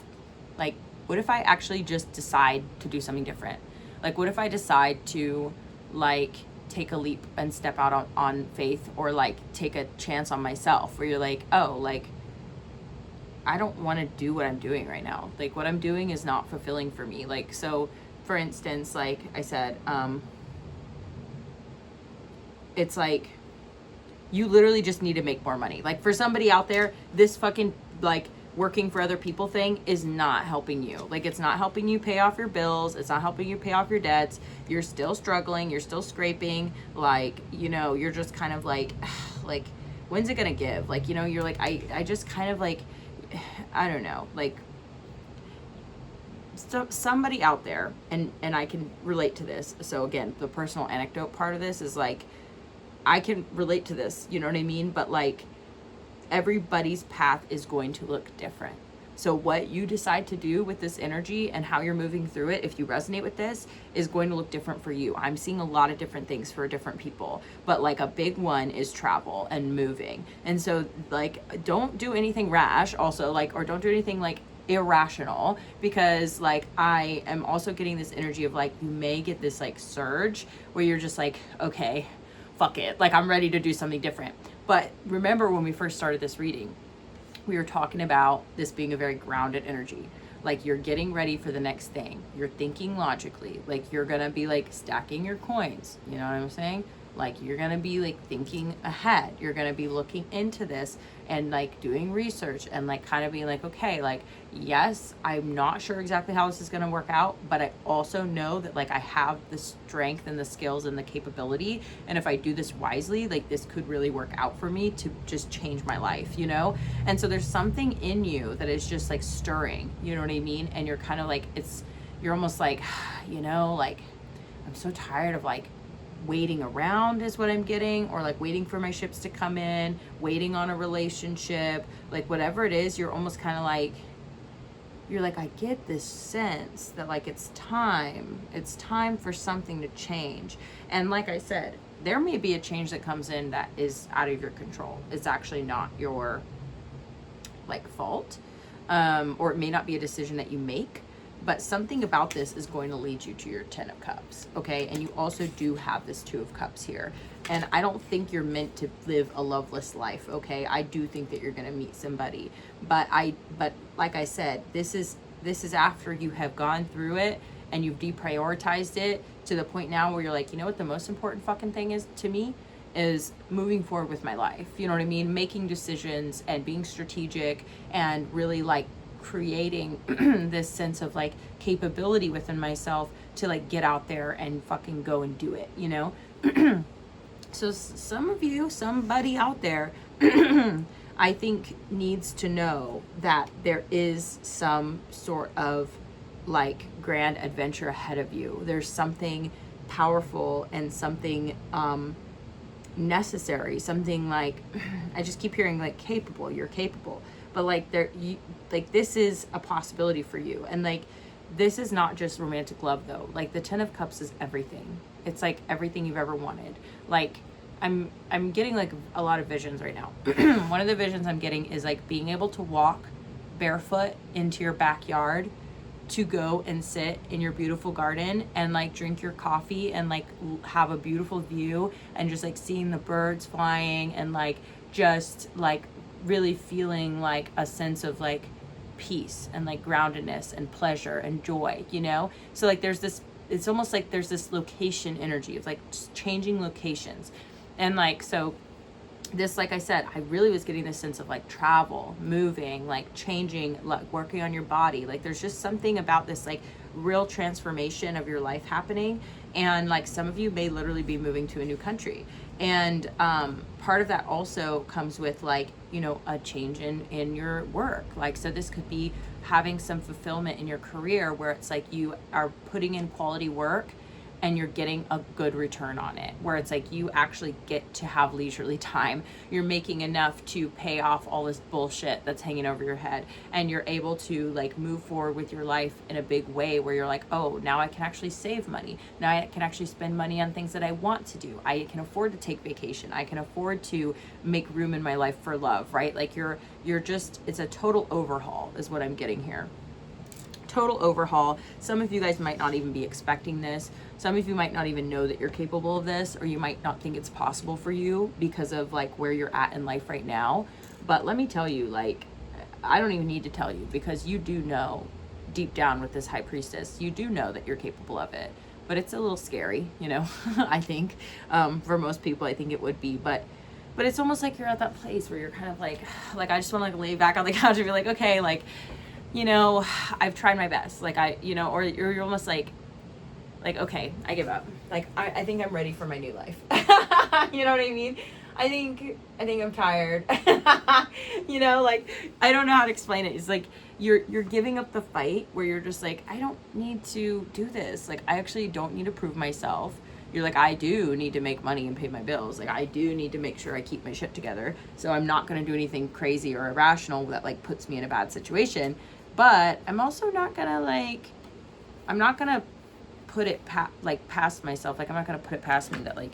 Like, what if I actually just decide to do something different? Like, what if I decide to like take a leap and step out on faith, or like take a chance on myself, where you're like, oh, like, I don't want to do what I'm doing right now. Like, what I'm doing is not fulfilling for me. Like, so for instance, like I said, it's like, you literally just need to make more money. Like, for somebody out there, this fucking like working for other people thing is not helping you. Like, it's not helping you pay off your bills. It's not helping you pay off your debts. You're still struggling. You're still scraping. Like, you know, you're just kind of like, like, when's it gonna give? Like, you know, you're like, I just kind of like, I don't know, like, so somebody out there, and I can relate to this. So again, the personal anecdote part of this is like, I can relate to this, you know what I mean? But like, everybody's path is going to look different. So what you decide to do with this energy and how you're moving through it, if you resonate with this, is going to look different for you. I'm seeing a lot of different things for different people, but like a big one is travel and moving. And so like, don't do anything rash also, like, or don't do anything like irrational, because like, I am also getting this energy of like, you may get this like surge where you're just like, okay, fuck it, like, I'm ready to do something different. But remember, when we first started this reading, we were talking about this being a very grounded energy. Like, you're getting ready for the next thing. You're thinking logically. Like, you're going to be like stacking your coins. You know what I'm saying? Like, you're going to be like thinking ahead. You're going to be looking into this and like doing research and like kind of being like, okay, like, yes, I'm not sure exactly how this is going to work out, but I also know that like I have the strength and the skills and the capability. And if I do this wisely, like, this could really work out for me to just change my life, you know? And so there's something in you that is just like stirring, you know what I mean? And you're kind of like, you're almost like, you know, like, I'm so tired of like waiting around is what I'm getting, or like waiting for my ships to come in, waiting on a relationship, like whatever it is, you're almost kind of like, you're like, I get this sense that like it's time for something to change. And like I said, there may be a change that comes in that is out of your control. It's actually not your like fault, or it may not be a decision that you make. But something about this is going to lead you to your 10 of Cups, okay? And you also do have this 2 of Cups here. And I don't think you're meant to live a loveless life, okay? I do think that you're going to meet somebody. But like I said, this is after you have gone through it and you've deprioritized it to the point now where you're like, you know what the most important fucking thing is to me? Is moving forward with my life. You know what I mean? Making decisions and being strategic and really like creating this sense of like capability within myself to like get out there and fucking go and do it, you know? So some of you, somebody out there, I think needs to know that there is some sort of like grand adventure ahead of you. There's something powerful and something necessary, something like, I just keep hearing like capable, you're capable. But like this is a possibility for you. And like, this is not just romantic love though. Like the 10 of Cups is everything. It's like everything you've ever wanted. Like, I'm getting like a lot of visions right now. One of the visions I'm getting is like being able to walk barefoot into your backyard to go and sit in your beautiful garden and like drink your coffee and like have a beautiful view and just like seeing the birds flying and like just like really feeling like a sense of like peace and like groundedness and pleasure and joy, you know? So like there's this, it's almost like there's this location energy of like just changing locations. And like, so this, like I said, I really was getting this sense of like travel, moving, like changing, like working on your body. Like there's just something about this like real transformation of your life happening. And like some of you may literally be moving to a new country. And part of that also comes with like, you know, a change in your work. Like, so this could be having some fulfillment in your career where it's like you are putting in quality work and you're getting a good return on it, where it's like you actually get to have leisurely time. You're making enough to pay off all this bullshit that's hanging over your head, and you're able to like move forward with your life in a big way where you're like, oh, now I can actually save money. Now I can actually spend money on things that I want to do. I can afford to take vacation. I can afford to make room in my life for love, right? Like you're just, it's a total overhaul is what I'm getting here. Total overhaul. Some of you guys might not even be expecting this. Some of you might not even know that you're capable of this, or you might not think it's possible for you because of like where you're at in life right now. But let me tell you, like, I don't even need to tell you, because you do know deep down with this high priestess, you do know that you're capable of it. But it's a little scary, you know, I think, for most people, I think it would be, but it's almost like you're at that place where you're kind of like I just want to like lay back on the couch and be like, okay, like, you know, I've tried my best. Like or you're almost like, okay, I give up. Like, I think I'm ready for my new life. You know what I mean? I think I'm tired. You know, like, I don't know how to explain it. It's like, you're giving up the fight where you're just like, I don't need to do this. Like, I actually don't need to prove myself. You're like, I do need to make money and pay my bills. Like, I do need to make sure I keep my shit together. So I'm not going to do anything crazy or irrational that like puts me in a bad situation. But I'm also not going to like, I'm not going to put it past myself. Like, I'm not going to put it past me that like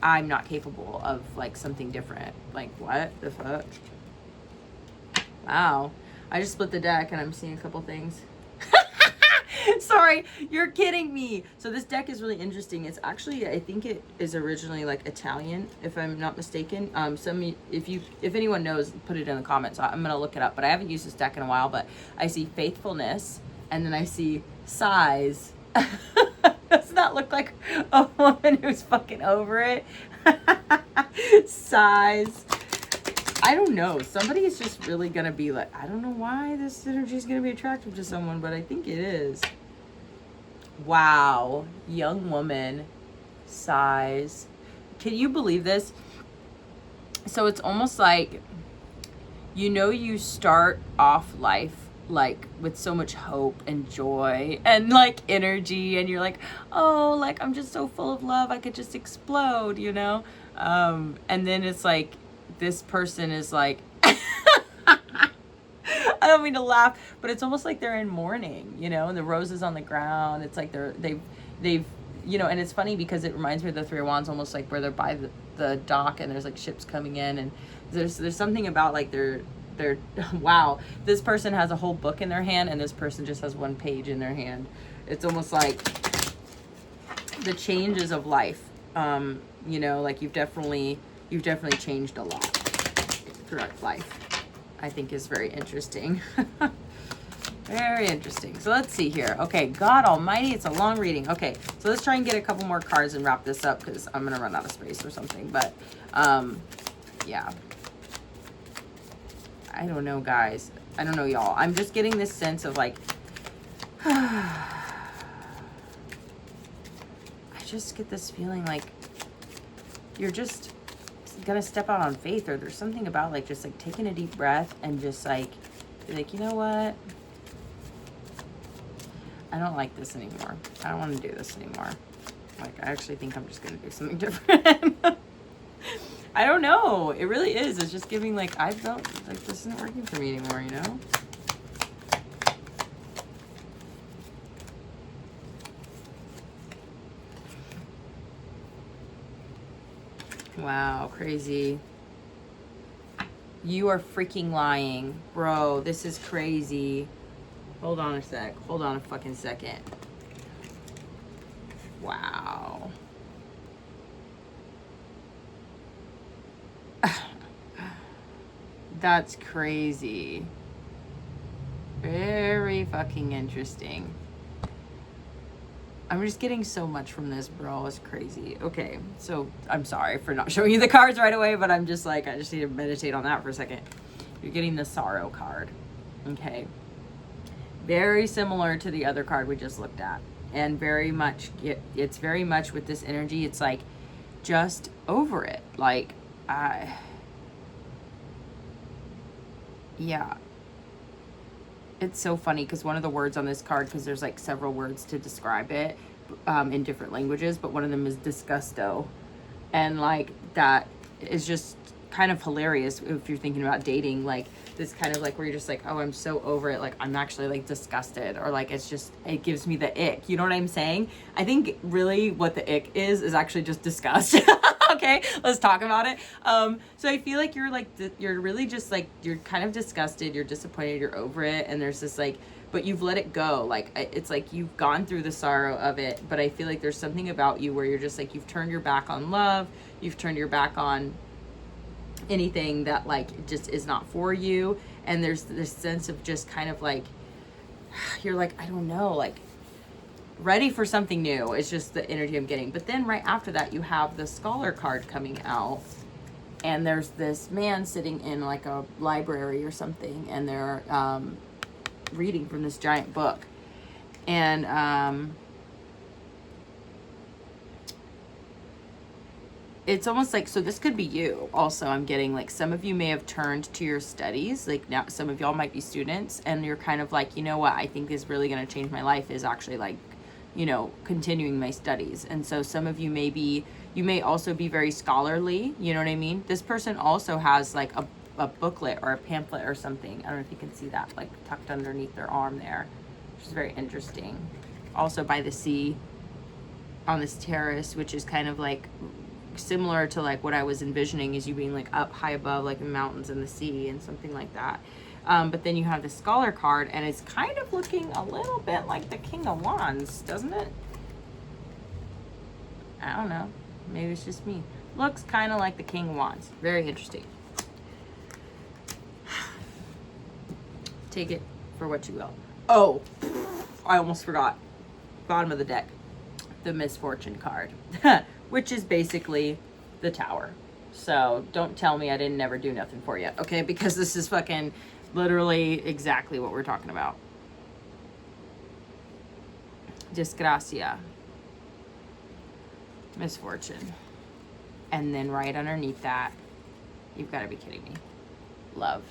I'm not capable of like something different. Like, what the fuck? Wow. I just split the deck and I'm seeing a couple things. Sorry, you're kidding me. So this deck is really interesting. It's actually, I think it is originally like Italian, if I'm not mistaken. If anyone knows, put it in the comments. I'm gonna look it up, but I haven't used this deck in a while. But I see faithfulness, and then I see size. Doesn't that look like a woman who's fucking over it? Size. I don't know. Somebody is just really going to be like, I don't know why this energy is going to be attractive to someone, but I think it is. Wow. Young woman. Size. Can you believe this? So it's almost like, you know, you start off life like with so much hope and joy and like energy, and you're like, oh, like I'm just so full of love, I could just explode, you know? And then it's like, this person is like, I don't mean to laugh, but it's almost like they're in mourning, you know, and the roses on the ground. It's like they've, you know, and it's funny because it reminds me of the Three of Wands, almost like where they're by the dock and there's like ships coming in, and there's something about like they're wow, this person has a whole book in their hand and this person just has one page in their hand. It's almost like the changes of life, you know, like you've definitely changed a lot throughout life. I think is very interesting. Very interesting. So let's see here. Okay, God Almighty, it's a long reading. Okay, so let's try and get a couple more cards and wrap this up, because I'm gonna run out of space or something. But yeah, I don't know, guys. I don't know, y'all. I'm just getting this sense of like, I just get this feeling like you're just gonna step out on faith, or there's something about like just like taking a deep breath and just like be like, you know what, I don't like this anymore. I don't want to do this anymore. Like, I actually think I'm just gonna do something different. I don't know, it really is. It's just giving like, I felt like this isn't working for me anymore, you know? Wow, crazy. You are freaking lying. Bro, this is crazy. Hold on a sec. Hold on a fucking second. Wow. That's crazy. Very fucking interesting. I'm just getting so much from this, bro. It's crazy. Okay, so I'm sorry for not showing you the cards right away, but I'm just like, I just need to meditate on that for a second. You're getting the Sorrow card. Okay. Very similar to the other card we just looked at. And very much, it's very much with this energy, it's like, just over it. Like, yeah. It's so funny because one of the words on this card, because there's like several words to describe it in different languages, but one of them is disgusto. And like that is just kind of hilarious if you're thinking about dating, like this kind of like where you're just like, oh, I'm so over it, like I'm actually like disgusted, or like it's just, it gives me the ick, you know what I'm saying? I think really what the ick is actually just disgust. Okay, let's talk about it. So I feel like you're like, you're really just like, you're kind of disgusted, you're disappointed, you're over it, and there's this like, but you've let it go. Like, it's like you've gone through the sorrow of it, but I feel like there's something about you where you're just like, you've turned your back on love, you've turned your back on anything that like just is not for you, and there's this sense of just kind of like, you're like, I don't know, like ready for something new. It's just the energy I'm getting. But then right after that, you have the Scholar card coming out, and there's this man sitting in like a library or something, and they're reading from this giant book. And it's almost like, so this could be you also. I'm getting like some of you may have turned to your studies, like now some of y'all might be students, and you're kind of like, you know what I think is really going to change my life is actually like, you know, continuing my studies. And so some of you may be, you may also be very scholarly, you know what I mean? This person also has like a booklet or a pamphlet or something. I don't know if you can see that, like tucked underneath their arm there, which is very interesting. Also by the sea on this terrace, which is kind of like similar to like what I was envisioning is you being like up high above like the mountains and the sea and something like that. But then you have the Scholar card, and it's kind of looking a little bit like the King of Wands, doesn't it? I don't know. Maybe it's just me. Looks kind of like the King of Wands. Very interesting. Take it for what you will. Oh, I almost forgot. Bottom of the deck. The Misfortune card, which is basically the Tower. So don't tell me I didn't never do nothing for you, okay? Because this is fucking literally exactly what we're talking about. Disgracia. Misfortune. And then right underneath that, you've got to be kidding me. Love.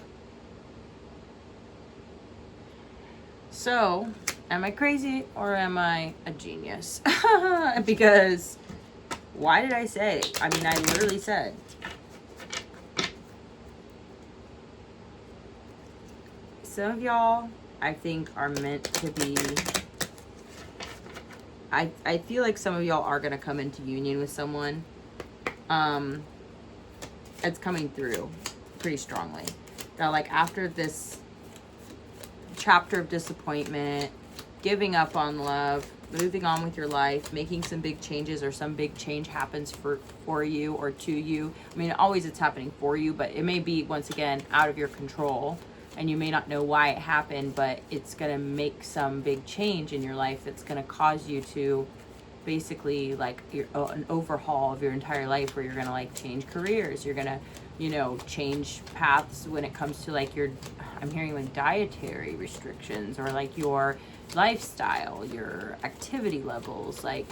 So, am I crazy or am I a genius? Because why did I say? I mean, I literally said. Some of y'all, I think, are meant to be. I feel like some of y'all are going to come into union with someone. It's coming through pretty strongly. That like after this chapter of disappointment, giving up on love, moving on with your life, making some big changes, or some big change happens for you or to you. I mean, always it's happening for you, but it may be, once again, out of your control, and you may not know why it happened, but it's going to make some big change in your life that's going to cause you to basically like an overhaul of your entire life, where you're going to like change careers, you're going to, you know, change paths when it comes to like your, I'm hearing like dietary restrictions, or like your lifestyle, your activity levels, like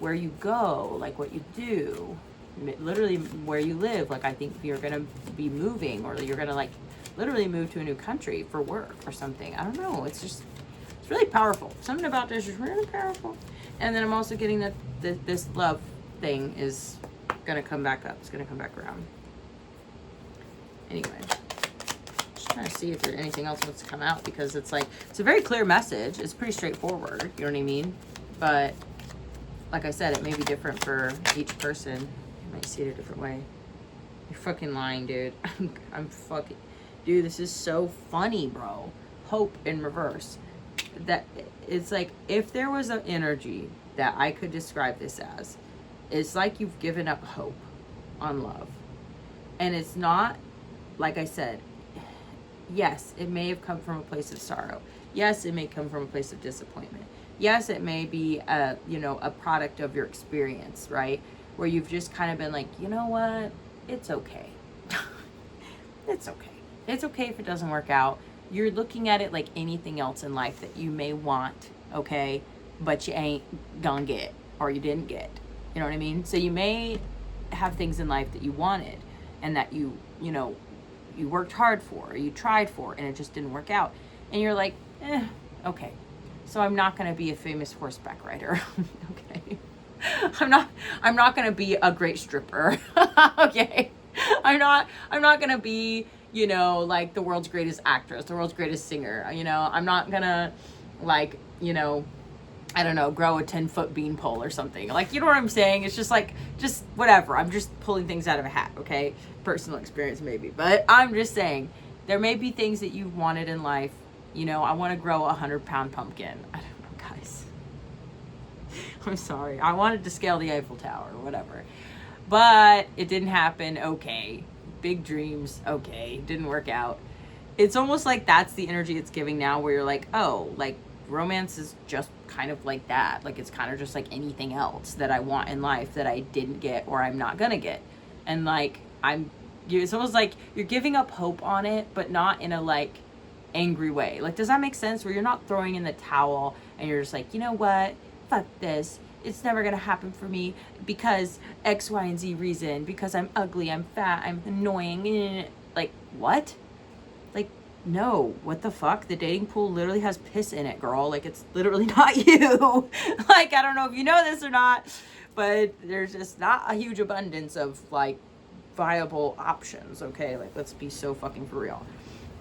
where you go, like what you do, literally where you live. Like I think you're gonna be moving, or you're gonna like literally move to a new country for work or something. I don't know, it's just, it's really powerful. Something about this is really powerful. And then I'm also getting that this love thing is gonna come back up. It's gonna come back around. Anyway, just trying to see if there's anything else wants to come out, because it's like, it's a very clear message. It's pretty straightforward, you know what I mean? But like I said, it may be different for each person. You might see it a different way. You're fucking lying, dude. I'm fucking... Dude, this is so funny, bro. Hope in reverse. That it's like, if there was an energy that I could describe this as, it's like you've given up hope on love. And it's not, like I said, yes, it may have come from a place of sorrow. Yes, it may come from a place of disappointment. Yes, it may be a, you know, a product of your experience, right? Where you've just kind of been like, you know what? It's okay. It's okay. It's okay if it doesn't work out. You're looking at it like anything else in life that you may want, okay? But you ain't gonna get, or you didn't get. You know what I mean? So you may have things in life that you wanted and that you know, you worked hard for, or you tried for, and it just didn't work out. And you're like, okay. So I'm not gonna be a famous horseback rider, okay? I'm not gonna be a great stripper, okay? I'm not gonna be, you know, like the world's greatest actress, the world's greatest singer, you know? I'm not gonna, like, you know, I don't know, grow a 10-foot beanpole or something. Like, you know what I'm saying? It's just like, just whatever. I'm just pulling things out of a hat, okay? Personal experience maybe. But I'm just saying, there may be things that you've wanted in life. You know, I want to grow a 100-pound pumpkin. I don't know, guys. I'm sorry. I wanted to scale the Eiffel Tower or whatever. But it didn't happen. Okay. Big dreams. Okay. Didn't work out. It's almost like that's the energy it's giving now, where you're like, oh, like, romance is just kind of like that. Like, it's kind of just like anything else that I want in life that I didn't get or I'm not gonna get. And like, it's almost like you're giving up hope on it, but not in a like angry way. Like, does that make sense? Where you're not throwing in the towel and you're just like, you know what? Fuck this. It's never gonna happen for me because X, Y, and Z reason. Because I'm ugly, I'm fat, I'm annoying. Like, what? Like, no, what the fuck? The dating pool literally has piss in it, girl. Like, it's literally not you. Like, I don't know if you know this or not, but there's just not a huge abundance of like viable options, okay? Like, let's be so fucking for real.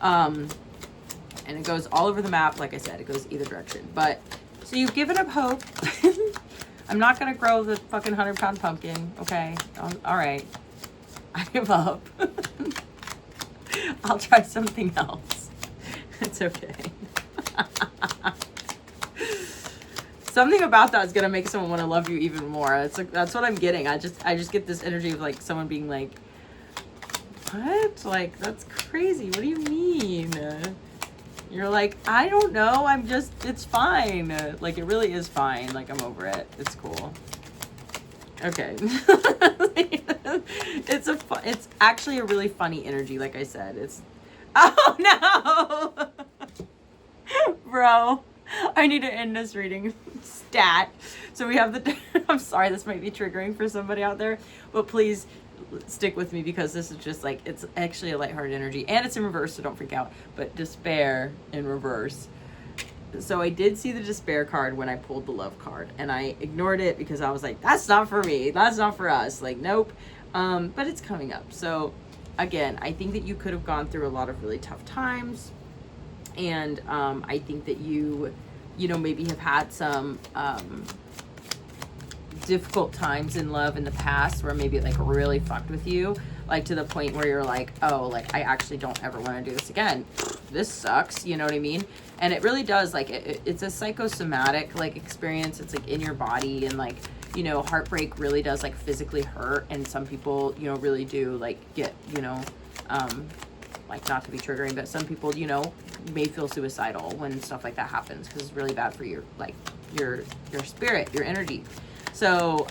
And it goes all over the map. Like I said, it goes either direction. But so you've given up hope. I'm not gonna grow the fucking 100-pound pumpkin, okay? All right, I give up. I'll try something else. It's okay. Something about that is gonna make someone want to love you even more. It's like, that's what I'm getting. I just get this energy of like someone being like, what? Like, that's crazy. What do you mean? You're like, I don't know. It's fine. Like, it really is fine. Like, I'm over it. It's cool. Okay. It's actually a really funny energy. Like I said, oh no, bro, I need to end this reading. Stat. So we have I'm sorry, this might be triggering for somebody out there, but please stick with me because this is just like, it's actually a lighthearted energy and it's in reverse, so don't freak out. But despair in reverse. So I did see the despair card when I pulled the love card, and I ignored it because I was like, that's not for me. That's not for us. Like, nope. But it's coming up. So again, I think that you could have gone through a lot of really tough times. And I think that you know, maybe have had some difficult times in love in the past where maybe it like really fucked with you, like to the point where you're like, oh, like I actually don't ever want to do this again. This sucks, you know what I mean? And it really does, like it's a psychosomatic like experience. It's like in your body, and like, you know, heartbreak really does like physically hurt, and some people, you know, really do like get, you know, like, not to be triggering, but some people, you know, may feel suicidal when stuff like that happens because it's really bad for your like your spirit, your energy. So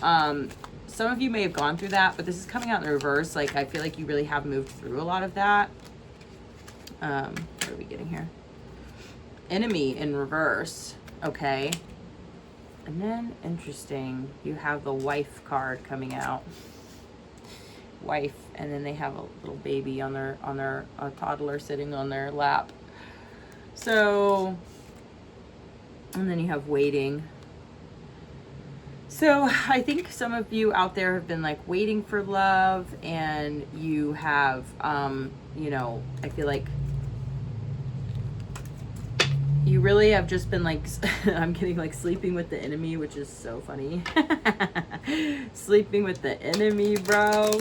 some of you may have gone through that, but this is coming out in the reverse. Like, I feel like you really have moved through a lot of that. What are we getting here? Enemy in reverse. Okay. And then, interesting, you have the wife card coming out. Wife, and then they have a little baby on their a toddler sitting on their lap. So, and then you have waiting. So I think some of you out there have been like waiting for love, and you have, you know, I feel like you really have just been like, I'm getting like sleeping with the enemy, which is so funny. Sleeping with the enemy, bro.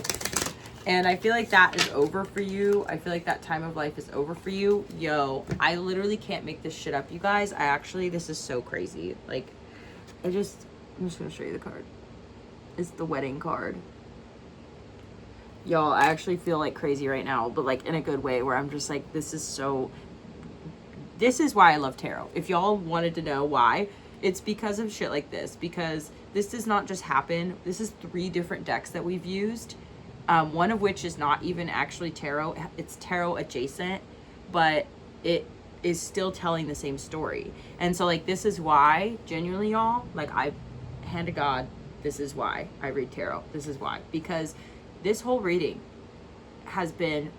And I feel like that is over for you. I feel like that time of life is over for you. Yo, I literally can't make this shit up, you guys. This is so crazy. Like, I'm just gonna show you the card. It's the wedding card. Y'all, I actually feel like crazy right now, but like in a good way, where I'm just like, this is why I love tarot. If y'all wanted to know why, it's because of shit like this, because this does not just happen. This is 3 different decks that we've used. One of which is not even actually tarot. It's tarot adjacent, but it is still telling the same story. And so like, this is why, genuinely, y'all, like, hand to God, this is why I read tarot. This is why, because this whole reading has been,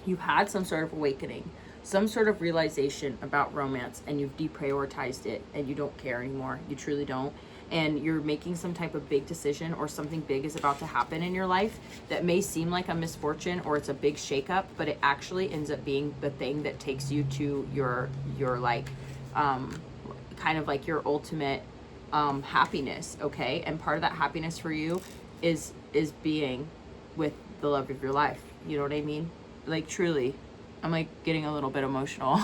you've had some sort of awakening, some sort of realization about romance, and you've deprioritized it and you don't care anymore. You truly don't. And you're making some type of big decision, or something big is about to happen in your life that may seem like a misfortune or it's a big shakeup, but it actually ends up being the thing that takes you to your like, kind of like your ultimate happiness, okay? And part of that happiness for you is being with the love of your life. You know what I mean? Like, truly, I'm like getting a little bit emotional.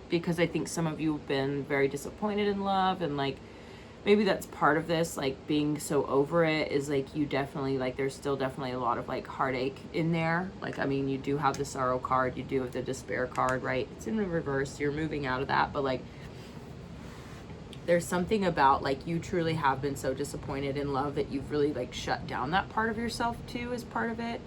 Because I think some of you have been very disappointed in love, and like, maybe that's part of this, like being so over it, is like, you definitely, like, there's still definitely a lot of like heartache in there. Like, I mean, you do have the sorrow card, you do have the despair card, right? It's in the reverse, you're moving out of that, but like, there's something about like, you truly have been so disappointed in love that you've really like shut down that part of yourself too, as part of it.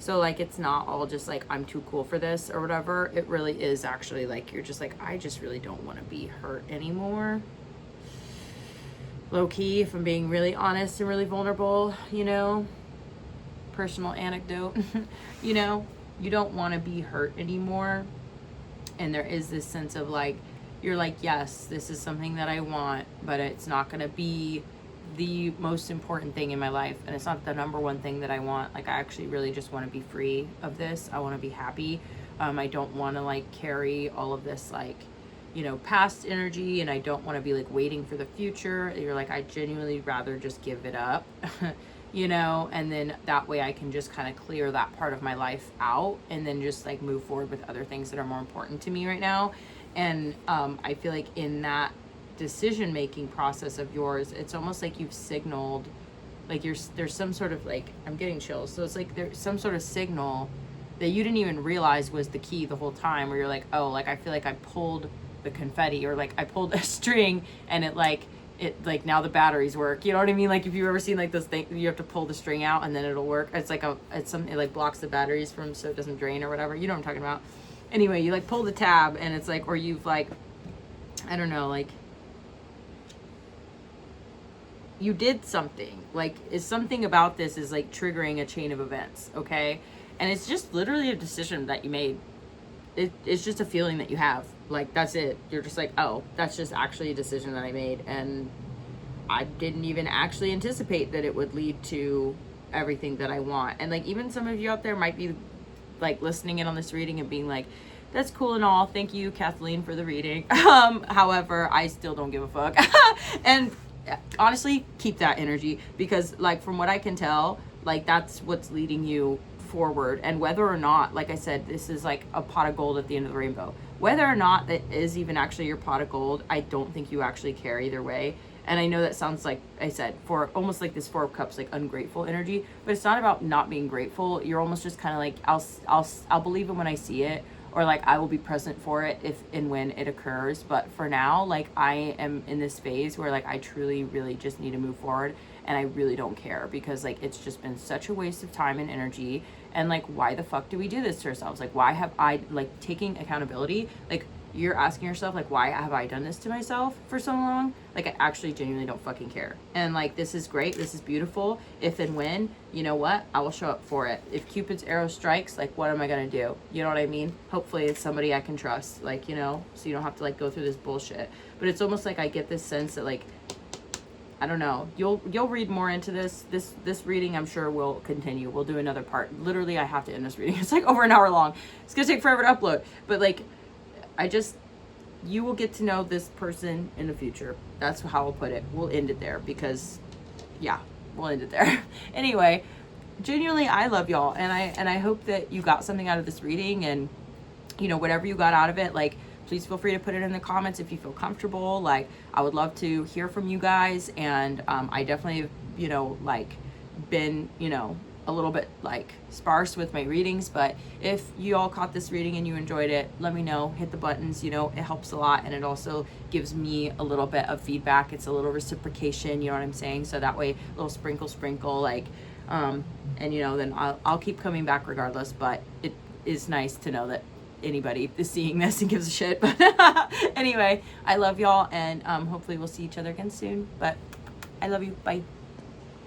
So like, it's not all just like, I'm too cool for this or whatever. It really is actually like, you're just like, I just really don't want to be hurt anymore. Low key, if I'm being really honest and really vulnerable, you know, personal anecdote, you know, you don't want to be hurt anymore. And there is this sense of like, you're like, yes, this is something that I want, but it's not going to be the most important thing in my life, and it's not the number one thing that I want. Like, I actually really just want to be free of this. I want to be happy. I don't want to like carry all of this like, you know, past energy, and I don't want to be like waiting for the future. You're like, I genuinely rather just give it up. You know, and then that way I can just kind of clear that part of my life out, and then just like move forward with other things that are more important to me right now. And I feel like in that decision-making process of yours, it's almost like you've signaled, like there's some sort of like, I'm getting chills, so it's like there's some sort of signal that you didn't even realize was the key the whole time, where you're like, oh, like I feel like I pulled the confetti, or like I pulled a string, and it like now the batteries work. You know what I mean? Like, if you've ever seen like this thing, you have to pull the string out and then it'll work. It's like it like blocks the batteries from, so it doesn't drain or whatever. You know what I'm talking about. Anyway, you like pull the tab, and it's like, or you've like, I don't know, like you did something, like, is something about this is like triggering a chain of events, okay? And it's just literally a decision that you made. It's just a feeling that you have. Like, that's it. You're just like, oh, that's just actually a decision that I made, and I didn't even actually anticipate that it would lead to everything that I want. And like, even some of you out there might be like listening in on this reading and being like, that's cool and all, thank you, Kathleen, for the reading. However, I still don't give a fuck. And honestly, keep that energy, because like, from what I can tell, like, that's what's leading you forward. And whether or not, like I said, this is like a pot of gold at the end of the rainbow, whether or not that is even actually your pot of gold, I don't think you actually care either way. And I know that sounds like, I said, for almost like this Four of Cups, like ungrateful energy, but it's not about not being grateful. You're almost just kind of like, I'll believe it when I see it, or like, I will be present for it if and when it occurs. But for now, like, I am in this phase where like, I truly really just need to move forward, and I really don't care, because like, it's just been such a waste of time and energy. And like, why the fuck do we do this to ourselves? Like, why have I, like, taking accountability, like, you're asking yourself, like, why have I done this to myself for so long? Like, I actually genuinely don't fucking care. And like, this is great, this is beautiful. If and when, you know what, I will show up for it. If Cupid's arrow strikes, like, what am I gonna do? You know what I mean? Hopefully it's somebody I can trust, like, you know, so you don't have to like go through this bullshit. But it's almost like I get this sense that like, I don't know, you'll read more into this reading. I'm sure will continue. We'll do another part. Literally, I have to end this reading. It's like over an hour long. It's gonna take forever to upload. But like, you will get to know this person in the future. That's how I'll put it. We'll end it there, because yeah, we'll end it there. Anyway, genuinely, I love y'all, and I hope that you got something out of this reading, and you know, whatever you got out of it, like, please feel free to put it in the comments if you feel comfortable. Like, I would love to hear from you guys, and I definitely have, you know, like, been, you know, a little bit like sparse with my readings, but if you all caught this reading and you enjoyed it, let me know. Hit the buttons, you know, it helps a lot, and it also gives me a little bit of feedback. It's a little reciprocation, you know what I'm saying? So that way, a little sprinkle, like, and you know, then I'll keep coming back regardless, but it is nice to know that anybody is seeing this and gives a shit. But anyway, I love y'all, and hopefully we'll see each other again soon. But I love you. Bye.